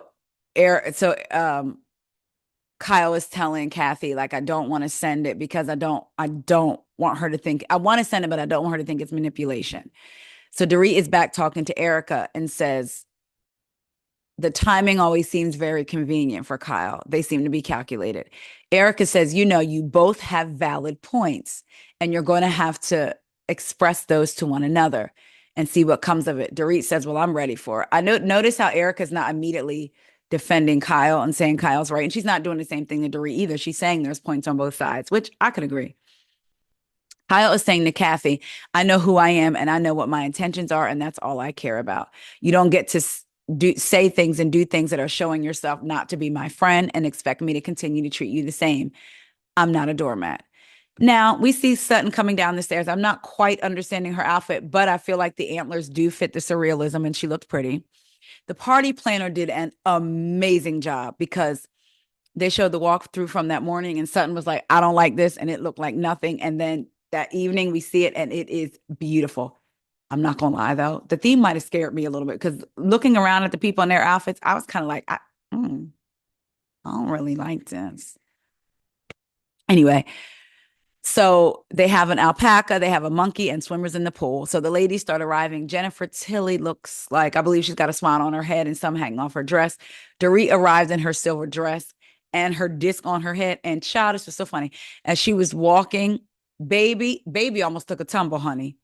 Kyle is telling Kathy, like, I don't want to send it because I don't want her to think, I want to send it, but I don't want her to think it's manipulation. So Dorit is back talking to Erica and says, the timing always seems very convenient for Kyle. They seem to be calculated. Erica says, you both have valid points and you're going to have to express those to one another and see what comes of it. Dorit says, well, I'm ready for it. Notice how Erica's not immediately defending Kyle and saying Kyle's right. And she's not doing the same thing to Dorit either. She's saying there's points on both sides, which I could agree. Kyle is saying to Kathy, I know who I am and I know what my intentions are, and that's all I care about. You don't get to say things and do things that are showing yourself not to be my friend and expect me to continue to treat you the same. I'm not a doormat. Now, we see Sutton coming down the stairs. I'm not quite understanding her outfit, but I feel like the antlers do fit the surrealism and she looked pretty. The party planner did an amazing job because they showed the walkthrough from that morning and Sutton was like, I don't like this. And it looked like nothing. And then that evening we see it and it is beautiful. I'm not going to lie, though. The theme might have scared me a little bit because looking around at the people in their outfits, I was kind of like, I don't really like this. Anyway, so they have an alpaca, they have a monkey, and swimmers in the pool. So the ladies start arriving. Jennifer Tilly looks like, I believe she's got a smile on her head and some hanging off her dress. Dorit arrives in her silver dress and her disc on her head. And child, this was so funny. As she was walking, baby almost took a tumble, honey.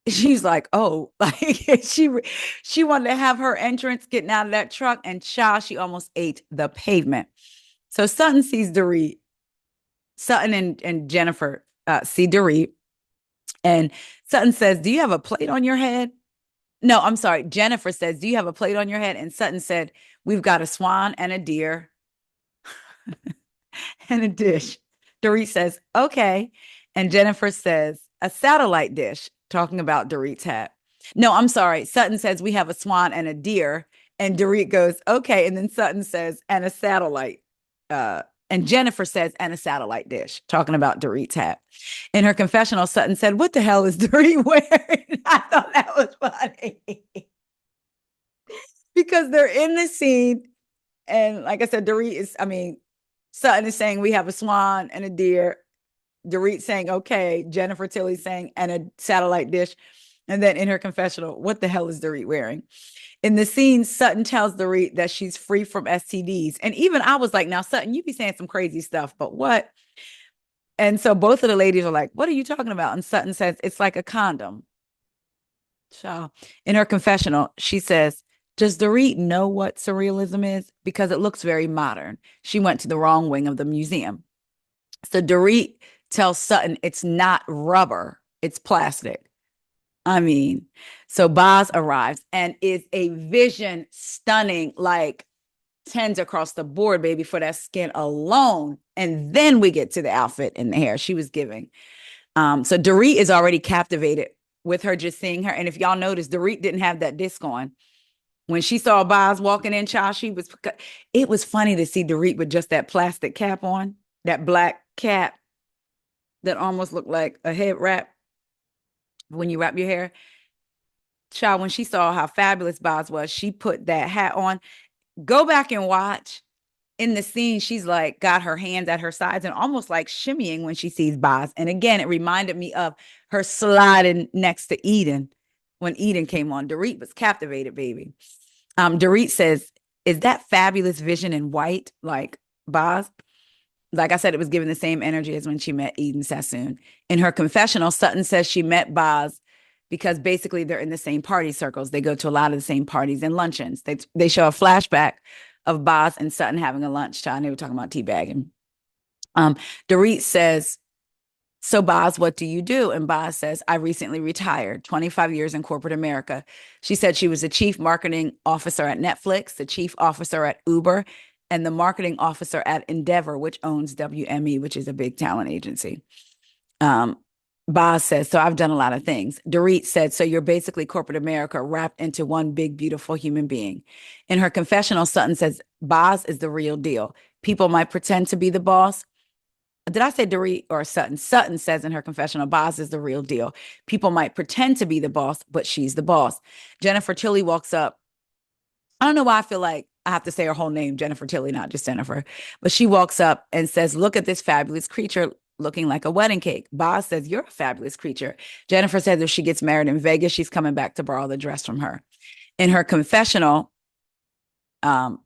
She's like, oh, like she wanted to have her entrance getting out of that truck, and child, she almost ate the pavement. So Sutton sees Dorit. Sutton and Jennifer see Dorit, and Sutton says, "Do you have a plate on your head?" No, I'm sorry. Jennifer says, "Do you have a plate on your head?" And Sutton said, "We've got a swan and a deer and a dish." Dorit says, "Okay." And Jennifer says, "A satellite dish," talking about Dorit's hat. No, I'm sorry. Sutton says, "We have a swan and a deer." And Dorit goes, "Okay." And then Sutton says, "And a satellite." Uh, and Jennifer says, "And a satellite dish," talking about Dorit's hat. In her confessional, Sutton said, "What the hell is Dorit wearing?" I thought that was funny because they're in the scene. And like I said, Sutton is saying, "We have a swan and a deer." Dorit saying, "Okay." Jennifer Tilly saying, "And a satellite dish." And then in her confessional, "What the hell is Dorit wearing?" In the scene, Sutton tells Dorit that she's free from STDs. And even I was like, now, Sutton, you be saying some crazy stuff, but what? And so both of the ladies are like, "What are you talking about?" And Sutton says, "It's like a condom." So in her confessional, she says, "Does Dorit know what surrealism is? Because it looks very modern. She went to the wrong wing of the museum." So Dorit tells Sutton it's not rubber, it's plastic. I mean, so Boz arrives and is a vision stunning, like tens across the board, baby, for that skin alone. And then we get to the outfit and the hair she was giving. So Dorit is already captivated with her just seeing her. And if y'all notice, Dorit didn't have that disc on. When she saw Boz walking in, child, it was funny to see Dorit with just that plastic cap on, that black cap that almost looked like a head wrap when you wrap your hair. Child, when she saw how fabulous Boz was, she put that hat on. Go back and watch. In the scene, she's like got her hands at her sides and almost like shimmying when she sees Boz. And again, it reminded me of her sliding next to Eden when Eden came on. Dorit was captivated, baby. Dorit says, "Is that fabulous vision in white like Boz?" Like I said, it was given the same energy as when she met Eden Sassoon. In her confessional, Sutton says she met Boz because basically they're in the same party circles. They go to a lot of the same parties and luncheons. They show a flashback of Boz and Sutton having a lunch time. They were talking about teabagging. Dorit says, "So Boz, what do you do?" And Boz says, "I recently retired, 25 years in corporate America." She said she was the chief marketing officer at Netflix, the chief officer at Uber, and the marketing officer at Endeavor, which owns WME, which is a big talent agency. Um, Boz says, "So I've done a lot of things." Dorit said, "So you're basically corporate America wrapped into one big, beautiful human being." In her confessional, Sutton says, "Boz is the real deal. People might pretend to be the boss." Did I say Dorit or Sutton? Sutton says in her confessional, "Boz is the real deal. People might pretend to be the boss, but she's the boss." Jennifer Tilly walks up. I don't know why I feel like I have to say her whole name, Jennifer Tilly, not just Jennifer. But she walks up and says, "Look at this fabulous creature looking like a wedding cake." Boz says, "You're a fabulous creature." Jennifer says if she gets married in Vegas, she's coming back to borrow the dress from her. In her confessional, um,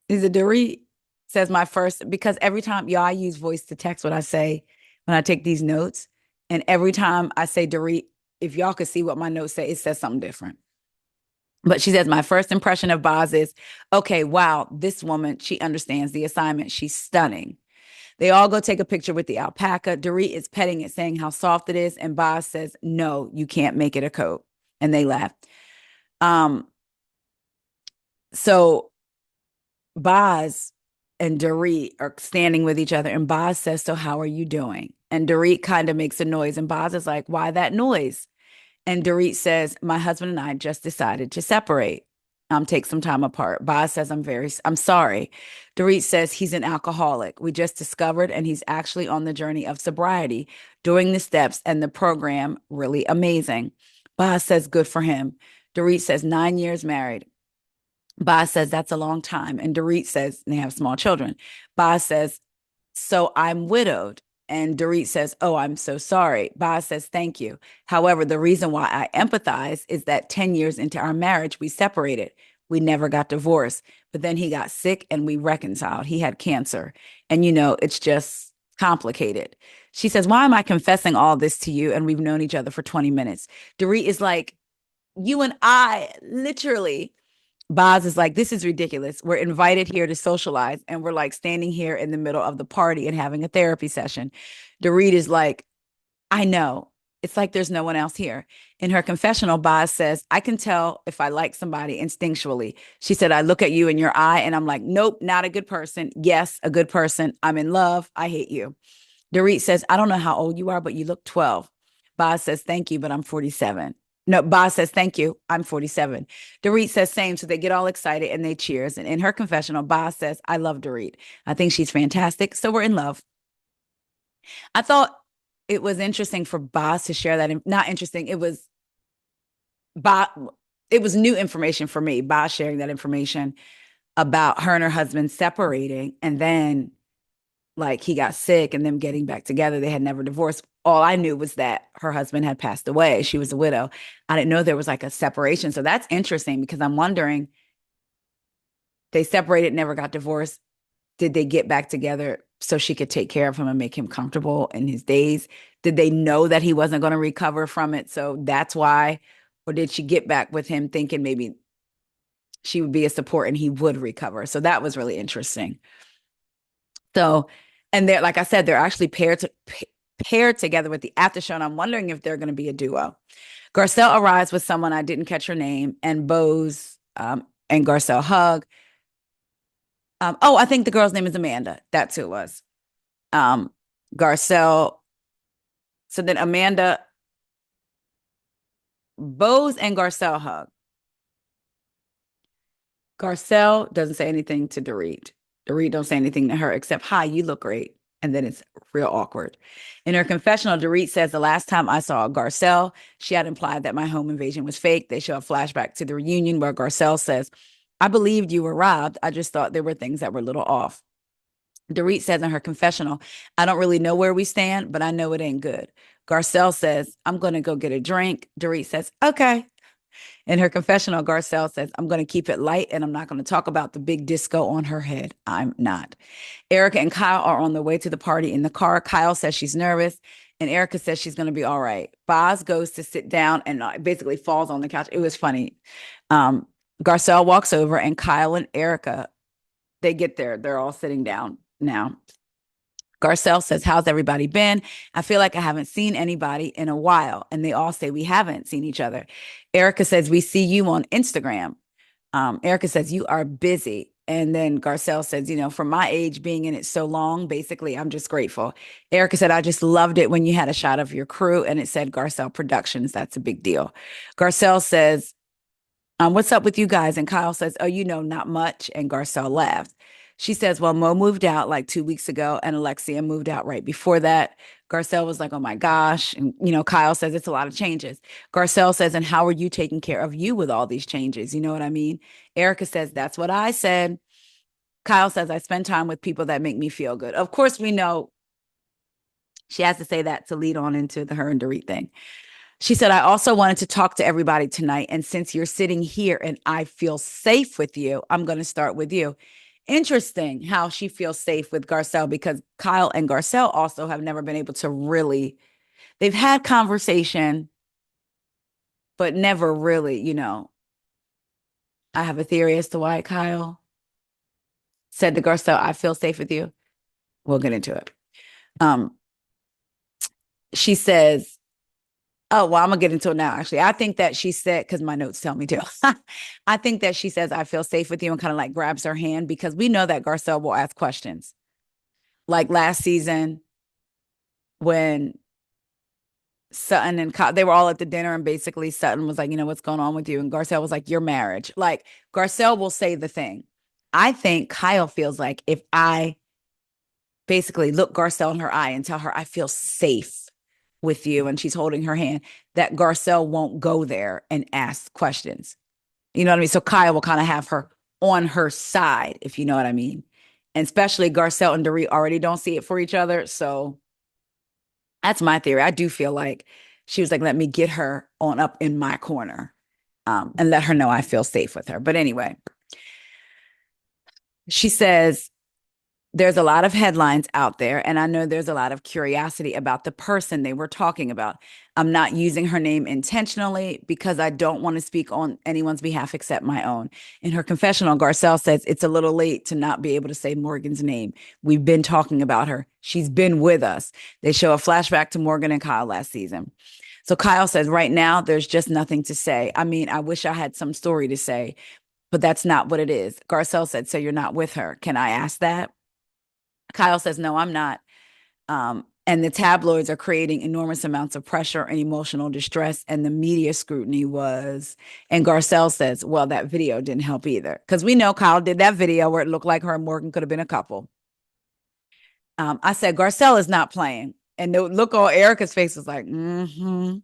is it Dorit? Says my first, because every time, y'all, I use voice to text what I say when I take these notes. And every time I say Dorit, if y'all could see what my notes say, it says something different. But she says, my first impression of Boz is, okay, wow, this woman, she understands the assignment. She's stunning. They all go take a picture with the alpaca. Dorit is petting it, saying how soft it is. And Boz says, "No, you can't make it a coat." And they laugh. Um, so Boz and Dorit are standing with each other. And Boz says, "So how are you doing?" And Dorit kind of makes a noise. And Boz is like, "Why that noise?" And Dorit says, "My husband and I just decided to separate. Take some time apart." Boz says, I'm sorry." Dorit says, "He's an alcoholic. We just discovered, and he's actually on the journey of sobriety, doing the steps and the program really amazing." Boz says, "Good for him." Dorit says, "9 years married." Boz says, "That's a long time." And Dorit says, they have small children. Boz says, "So I'm widowed." And Dorit says, "Oh, I'm so sorry." Boz says, "Thank you. However, the reason why I empathize is that 10 years into our marriage, we separated. We never got divorced. But then he got sick and we reconciled. He had cancer. And, it's just complicated. She says, why am I confessing all this to you? And we've known each other for 20 minutes. Dorit is like, you and I literally. Boz is like, this is ridiculous. We're invited here to socialize, and we're like standing here in the middle of the party and having a therapy session. Dorit is like, I know. It's like there's no one else here. In her confessional, Boz says, I can tell if I like somebody instinctually. She said, I look at you in your eye and I'm like, nope, not a good person. Yes, a good person. I'm in love. I hate you. Dorit says, I don't know how old you are, but you look 12. Boz says, thank you, but I'm 47. No, Boz says, thank you, I'm 47. Dorit says, same. So they get all excited and they cheers. And in her confessional, Boz says, I love Dorit. I think she's fantastic. So we're in love. I thought it was interesting for Boz to share that. Not interesting. Boz, it was new information for me, Boz sharing that information about her and her husband separating. And then like he got sick and them getting back together. They had never divorced. All I knew was that her husband had passed away. She was a widow. I didn't know there was like a separation. So that's interesting because I'm wondering, they separated, never got divorced. Did they get back together so she could take care of him and make him comfortable in his days? Did they know that he wasn't going to recover from it? So that's why, or did she get back with him thinking maybe she would be a support and he would recover? So that was really interesting. So, and they're, like I said, they're actually paired together with the after show. And I'm wondering if they're going to be a duo. Garcelle arrives with someone, I didn't catch her name, and Bose and Garcelle hug. I think the girl's name is Amanda. That's who it was. Garcelle. So then Amanda, Bose and Garcelle hug. Garcelle doesn't say anything to Dorit. Dorit don't say anything to her except, hi, you look great. And then it's real awkward. In her confessional, Dorit says, the last time I saw Garcelle, she had implied that my home invasion was fake. They show a flashback to the reunion where Garcelle says, I believed you were robbed. I just thought there were things that were a little off. Dorit says in her confessional, I don't really know where we stand, but I know it ain't good. Garcelle says, I'm going to go get a drink. Dorit says, okay. In her confessional, Garcelle says, I'm going to keep it light and I'm not going to talk about the big disco on her head. I'm not. Erica and Kyle are on the way to the party in the car. Kyle says she's nervous and Erica says she's going to be all right. Boz goes to sit down and basically falls on the couch. It was funny. Garcelle walks over and Kyle and Erica, they get there. They're all sitting down now. Garcelle says, how's everybody been? I feel like I haven't seen anybody in a while. And they all say, we haven't seen each other. Erica says, we see you on Instagram. Erica says, you are busy. And then Garcelle says, for my age, being in it so long, basically, I'm just grateful. Erica said, I just loved it when you had a shot of your crew and it said Garcelle Productions. That's a big deal. Garcelle says, what's up with you guys? And Kyle says, oh, not much. And Garcelle laughed. She says, well, Mo moved out like 2 weeks ago and Alexia moved out right before that. Garcelle was like, oh my gosh. And, Kyle says it's a lot of changes. Garcelle says, and how are you taking care of you with all these changes? You know what I mean? Erica says, that's what I said. Kyle says, I spend time with people that make me feel good. Of course, we know she has to say that to lead on into the her and Dorit thing. She said, I also wanted to talk to everybody tonight. And since you're sitting here and I feel safe with you, I'm going to start with you. Interesting how she feels safe with Garcelle because Kyle and Garcelle also have never been able to really, they've had conversation, but never really, I have a theory as to why Kyle said to Garcelle, I feel safe with you. We'll get into it. She says, oh, well, I'm going to get into it now, actually. I think that she said, because my notes tell me to, I think that she says, I feel safe with you and kind of like grabs her hand because we know that Garcelle will ask questions. Like last season when Sutton and Kyle, they were all at the dinner and basically Sutton was like, what's going on with you? And Garcelle was like, your marriage. Like Garcelle will say the thing. I think Kyle feels like if I basically look Garcelle in her eye and tell her, I feel safe with you, and she's holding her hand, that Garcelle won't go there and ask questions. You know what I mean? So Kyle will kind of have her on her side, if you know what I mean. And especially Garcelle and Dorit already don't see it for each other. So that's my theory. I do feel like she was like, let me get her on up in my corner and let her know I feel safe with her. But anyway, she says, there's a lot of headlines out there, and I know there's a lot of curiosity about the person they were talking about. I'm not using her name intentionally because I don't want to speak on anyone's behalf except my own. In her confessional, Garcelle says it's a little late to not be able to say Morgan's name. We've been talking about her. She's been with us. They show a flashback to Morgan and Kyle last season. So Kyle says, right now, there's just nothing to say. I mean, I wish I had some story to say, but that's not what it is. Garcelle said, so you're not with her. Can I ask that? Kyle says, no, I'm not. And the tabloids are creating enormous amounts of pressure and emotional distress. And the media scrutiny was, and Garcelle says, well, that video didn't help either. Because we know Kyle did that video where it looked like her and Morgan could have been a couple. I said, Garcelle is not playing. And the look on Erica's face was like, mm-hmm.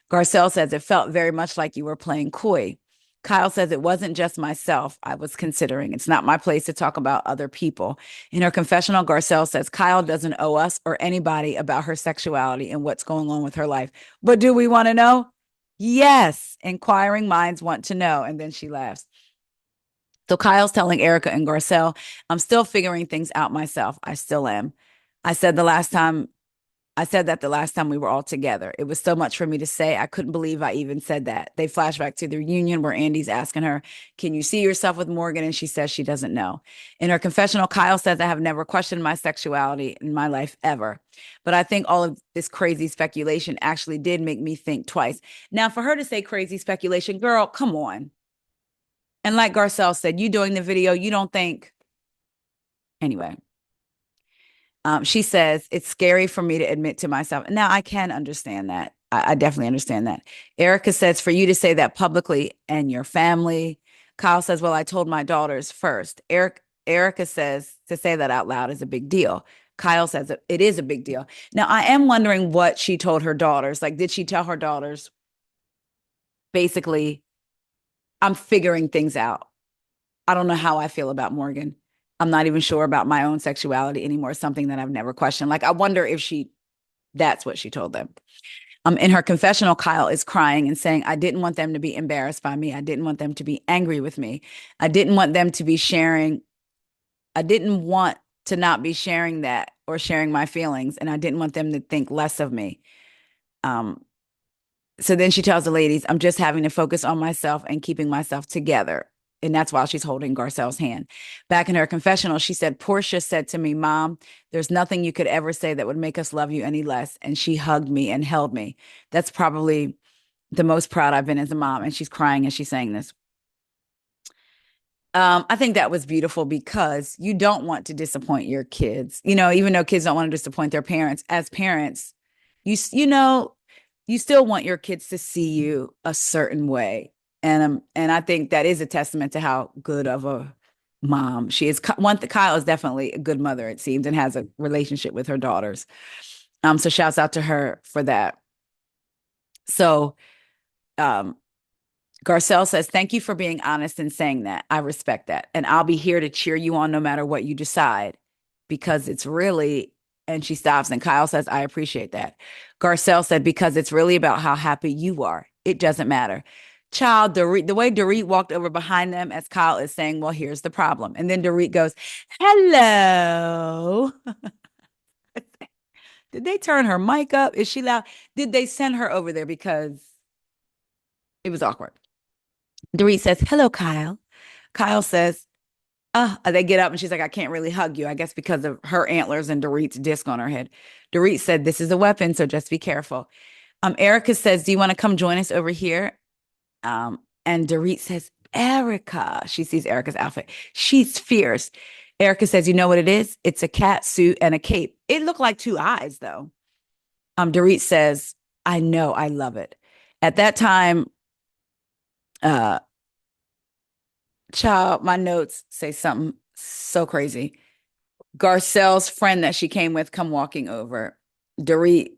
Garcelle says it felt very much like you were playing coy. Kyle says it wasn't just myself I was considering. It's not my place to talk about other people. In her confessional, Garcelle says Kyle doesn't owe us or anybody about her sexuality and what's going on with her life. But do we want to know? Yes. Inquiring minds want to know. And then she laughs. So Kyle's telling Erica and Garcelle, I'm still figuring things out myself. I still am. I said that the last time we were all together. It was so much for me to say. I couldn't believe I even said that. They flash back to the reunion where Andy's asking her, can you see yourself with Morgan? And she says she doesn't know. In her confessional, Kyle says, I have never questioned my sexuality in my life ever. But I think all of this crazy speculation actually did make me think twice. Now, for her to say crazy speculation, girl, come on. And like Garcelle said, you doing the video, you don't think. Anyway. She says, it's scary for me to admit to myself. Now, I can understand that. I definitely understand that. Erica says, for you to say that publicly and your family. Kyle says, well, I told my daughters first. Erica says, to say that out loud is a big deal. Kyle says it is a big deal. Now, I am wondering what she told her daughters. Like, did she tell her daughters, basically, I'm figuring things out. I don't know how I feel about Morgan. I'm not even sure about my own sexuality anymore. Something that I've never questioned. Like, I wonder if that's what she told them. In her confessional, Kyle is crying and saying, I didn't want them to be embarrassed by me. I didn't want them to be angry with me. I didn't want them to be sharing. I didn't want to not be sharing that or sharing my feelings. And I didn't want them to think less of me. So then she tells the ladies, I'm just having to focus on myself and keeping myself together. And that's while she's holding Garcelle's hand. Back in her confessional, she said, Portia said to me, Mom, there's nothing you could ever say that would make us love you any less. And she hugged me and held me. That's probably the most proud I've been as a mom. And she's crying as she's saying this. I think that was beautiful because you don't want to disappoint your kids. You know, even though kids don't want to disappoint their parents, as parents, you know, you still want your kids to see you a certain way. And I think that is a testament to how good of a mom she is. Kyle is definitely a good mother, it seems, and has a relationship with her daughters. So shouts out to her for that. So Garcelle says, thank you for being honest and saying that. I respect that. And I'll be here to cheer you on no matter what you decide, because it's really, and she stops and Kyle says, I appreciate that. Garcelle said, because it's really about how happy you are. It doesn't matter. Child, Dorit, the way Dorit walked over behind them as Kyle is saying, well, here's the problem. And then Dorit goes, hello. Did they turn her mic up? Is she loud? Did they send her over there because it was awkward? Dorit says, hello, Kyle. Kyle says, they get up and she's like, I can't really hug you. I guess because of her antlers and Dorit's disc on her head. Dorit said, this is a weapon, so just be careful. Erica says, do you want to come join us over here? And Dorit says, Erica. She sees Erica's outfit. She's fierce. Erica says, you know what it is? It's a cat suit and a cape. It looked like two eyes, though. Dorit says, I know, I love it. At that time, child, my notes say something so crazy. Garcelle's friend that she came with come walking over. Dorit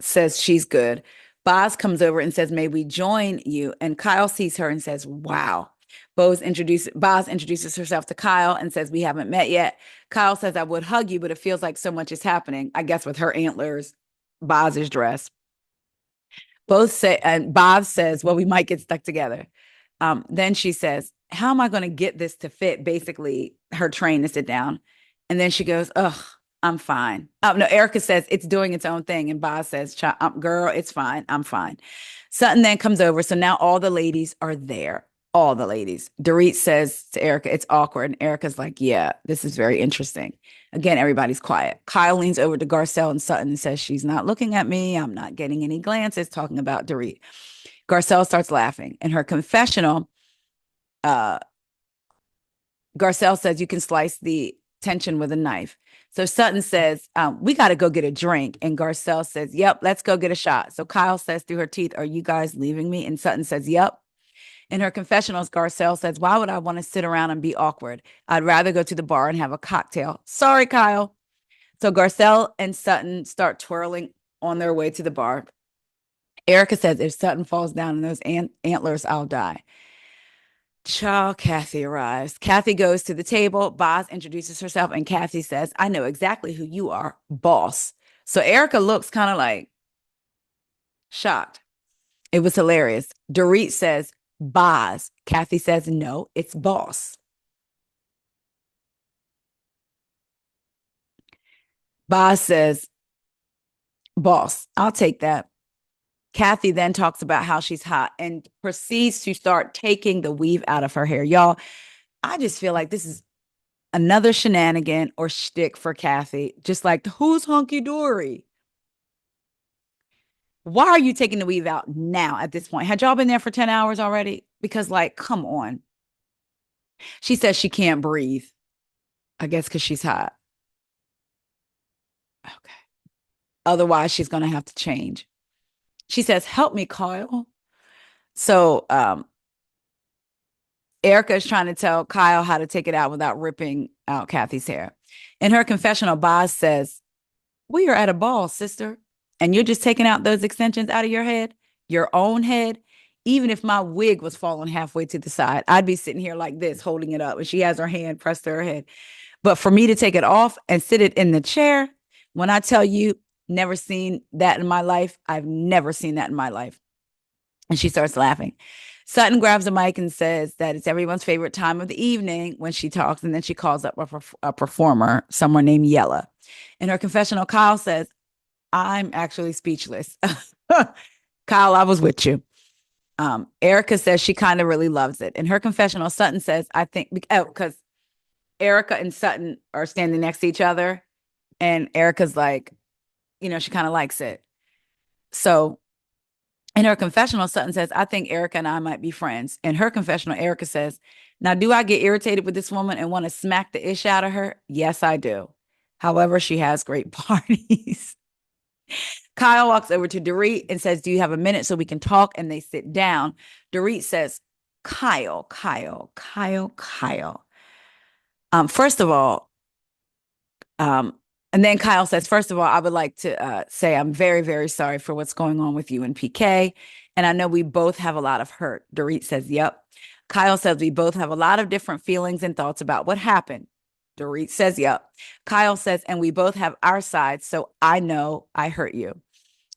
says she's good. Boz comes over and says, may we join you? And Kyle sees her and says, wow. Boz introduces herself to Kyle and says, we haven't met yet. Kyle says, I would hug you, but it feels like so much is happening. I guess with her antlers, Boz's dress. Both say, and Bob says, well, we might get stuck together. Then she says, how am I going to get this to fit basically her train to sit down? And then she goes, ugh, I'm fine. Oh, no, Erica says it's doing its own thing. And Boz says, girl, it's fine. I'm fine. Sutton then comes over. So now all the ladies are there. All the ladies. Dorit says to Erica, it's awkward. And Erica's like, yeah, this is very interesting. Again, everybody's quiet. Kyle leans over to Garcelle and Sutton and says, she's not looking at me. I'm not getting any glances, talking about Dorit. Garcelle starts laughing. In her confessional, uh, Garcelle says you can slice the tension with a knife. So Sutton says, we got to go get a drink. And Garcelle says, yep, let's go get a shot. So Kyle says through her teeth, are you guys leaving me? And Sutton says, yep. In her confessionals, Garcelle says, why would I want to sit around and be awkward? I'd rather go to the bar and have a cocktail. Sorry, Kyle. So Garcelle and Sutton start twirling on their way to the bar. Erica says, if Sutton falls down in those antlers, I'll die. Child, Kathy arrives. Kathy goes to the table. Boz introduces herself, and Kathy says, I know exactly who you are, boss. So Erica looks kind of like shocked. It was hilarious. Dorit says, Boz. Kathy says, no, it's boss. Boz says, boss, I'll take that. Kathy then talks about how she's hot and proceeds to start taking the weave out of her hair. Y'all, I just feel like this is another shenanigan or shtick for Kathy. Just like, who's hunky dory? Why are you taking the weave out now at this point? Had y'all been there for 10 hours already? Because, like, come on. She says she can't breathe. I guess because she's hot. Okay. Otherwise, she's going to have to change. She says, help me, Kyle. So Erica is trying to tell Kyle how to take it out without ripping out Kathy's hair. In her confessional, Boz says, we are at a ball, sister. And you're just taking out those extensions out of your head, your own head. Even if my wig was falling halfway to the side, I'd be sitting here like this, holding it up. And she has her hand pressed to her head. But for me to take it off and sit it in the chair, when I tell you, never seen that in my life, I've never seen that in my life. And she starts laughing. Sutton grabs a mic and says that it's everyone's favorite time of the evening when she talks. And then she calls up a performer, someone named Yella. In her confessional, Kyle says, I'm actually speechless. Kyle, I was with you. Erica says she kind of really loves it. In her confessional, Sutton says, I think, because Erica and Sutton are standing next to each other. And Erica's like, she kind of likes it. So in her confessional, Sutton says, I think Erica and I might be friends. In her confessional, Erica says, now, do I get irritated with this woman and want to smack the ish out of her? Yes, I do. However, she has great parties. Kyle walks over to Dorit and says, do you have a minute so we can talk? And they sit down. Dorit says, Kyle. First of all, and then Kyle says, first of all, I would like to say I'm very, very sorry for what's going on with you and PK. And I know we both have a lot of hurt. Dorit says, yep. Kyle says, we both have a lot of different feelings and thoughts about what happened. Dorit says, yep. Kyle says, and we both have our sides. So I know I hurt you.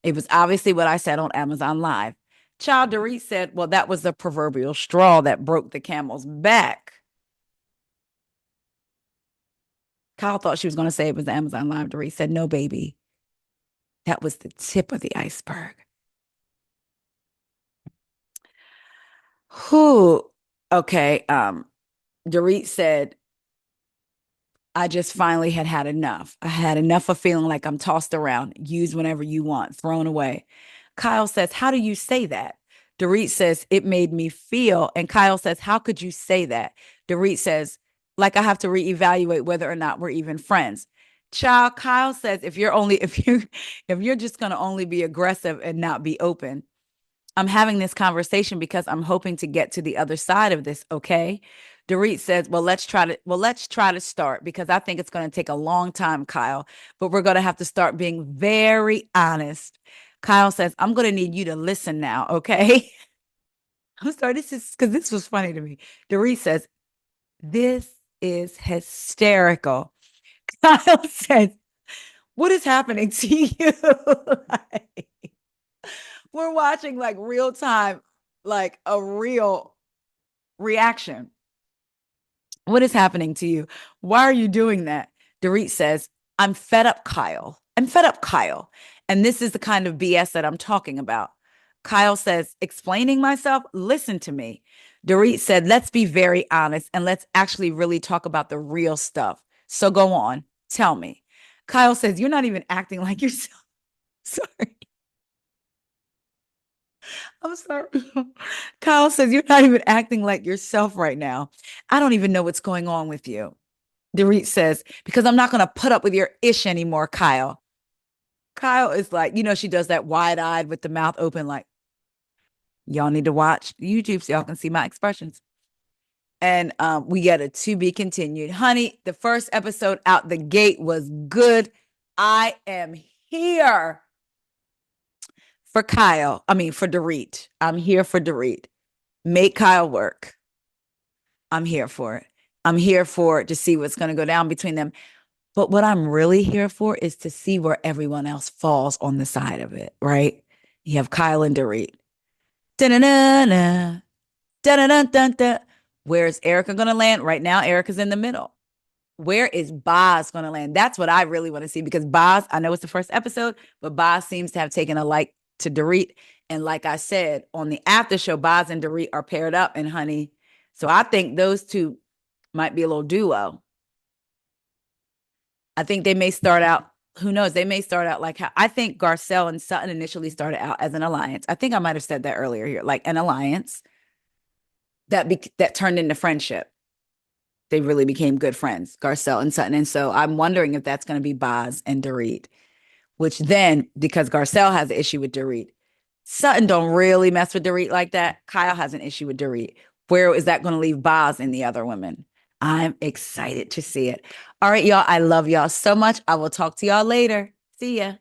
It was obviously what I said on Amazon Live. Child, Dorit said, well, that was the proverbial straw that broke the camel's back. Kyle thought she was going to say it was the Amazon Live. Dorit said, no, baby. That was the tip of the iceberg. Who? Okay. Dorit said, I just finally had enough. I had enough of feeling like I'm tossed around, used whenever you want, thrown away. Kyle says, how do you say that? Dorit says, it made me feel. And Kyle says, how could you say that? Dorit says, like I have to reevaluate whether or not we're even friends. Child, Kyle says, if you're just gonna only be aggressive and not be open, I'm having this conversation because I'm hoping to get to the other side of this, okay? Dorit says, let's try to start because I think it's going to take a long time, Kyle, but we're going to have to start being very honest. Kyle says, I'm going to need you to listen now, okay? I'm sorry, this was funny to me. Dorit says, this is hysterical. Kyle says, what is happening to you? Like, we're watching like real time, like a real reaction. What is happening to you? Why are you doing that? Dorit says, I'm fed up, Kyle. I'm fed up, Kyle. And this is the kind of BS that I'm talking about. Kyle says, explaining myself, listen to me. Dorit said, let's be very honest and let's actually really talk about the real stuff. So go on, tell me. Kyle says, you're not even acting like yourself. Sorry. I'm sorry. Kyle says, you're not even acting like yourself right now. I don't even know what's going on with you. Dorit says, because I'm not going to put up with your ish anymore, Kyle. Kyle is like, she does that wide eyed with the mouth open, like, y'all need to watch YouTube so y'all can see my expressions. And we get a to be continued. Honey, the first episode out the gate was good. I am here for Kyle. I mean, for Dorit. I'm here for Dorit. Make Kyle work. I'm here for it. I'm here for it to see what's going to go down between them. But what I'm really here for is to see where everyone else falls on the side of it, right? You have Kyle and Dorit. Da-da-da-da, da-da-da-da-da. Where's Erica going to land? Right now, Erica's in the middle. Where is Boz going to land? That's what I really want to see because Boz, I know it's the first episode, but Boz seems to have taken a like to Dorit. And like I said, on the after show, Boz and Dorit are paired up and honey. So I think those two might be a little duo. I think they may start out, who knows? They may start out like how I think Garcelle and Sutton initially started out as an alliance. I think I might have said that earlier here, like an alliance that turned into friendship. They really became good friends, Garcelle and Sutton. And so I'm wondering if that's going to be Boz and Dorit, which then, because Garcelle has an issue with Dorit, Sutton don't really mess with Dorit like that. Kyle has an issue with Dorit. Where is that going to leave Boz and the other women? I'm excited to see it. All right, y'all. I love y'all so much. I will talk to y'all later. See ya.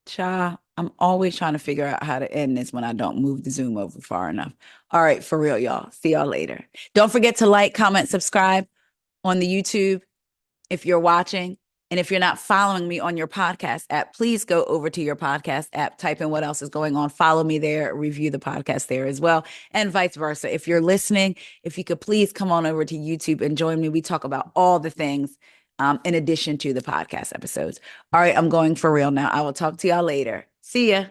Cha. I'm always trying to figure out how to end this when I don't move the Zoom over far enough. All right, for real, y'all. See y'all later. Don't forget to like, comment, subscribe on the YouTube if you're watching. And if you're not following me on your podcast app, please go over to your podcast app, type in what else is going on, follow me there, review the podcast there as well, and vice versa. If you're listening, if you could please come on over to YouTube and join me. We talk about all the things in addition to the podcast episodes. All right, I'm going for real now. I will talk to y'all later. See ya.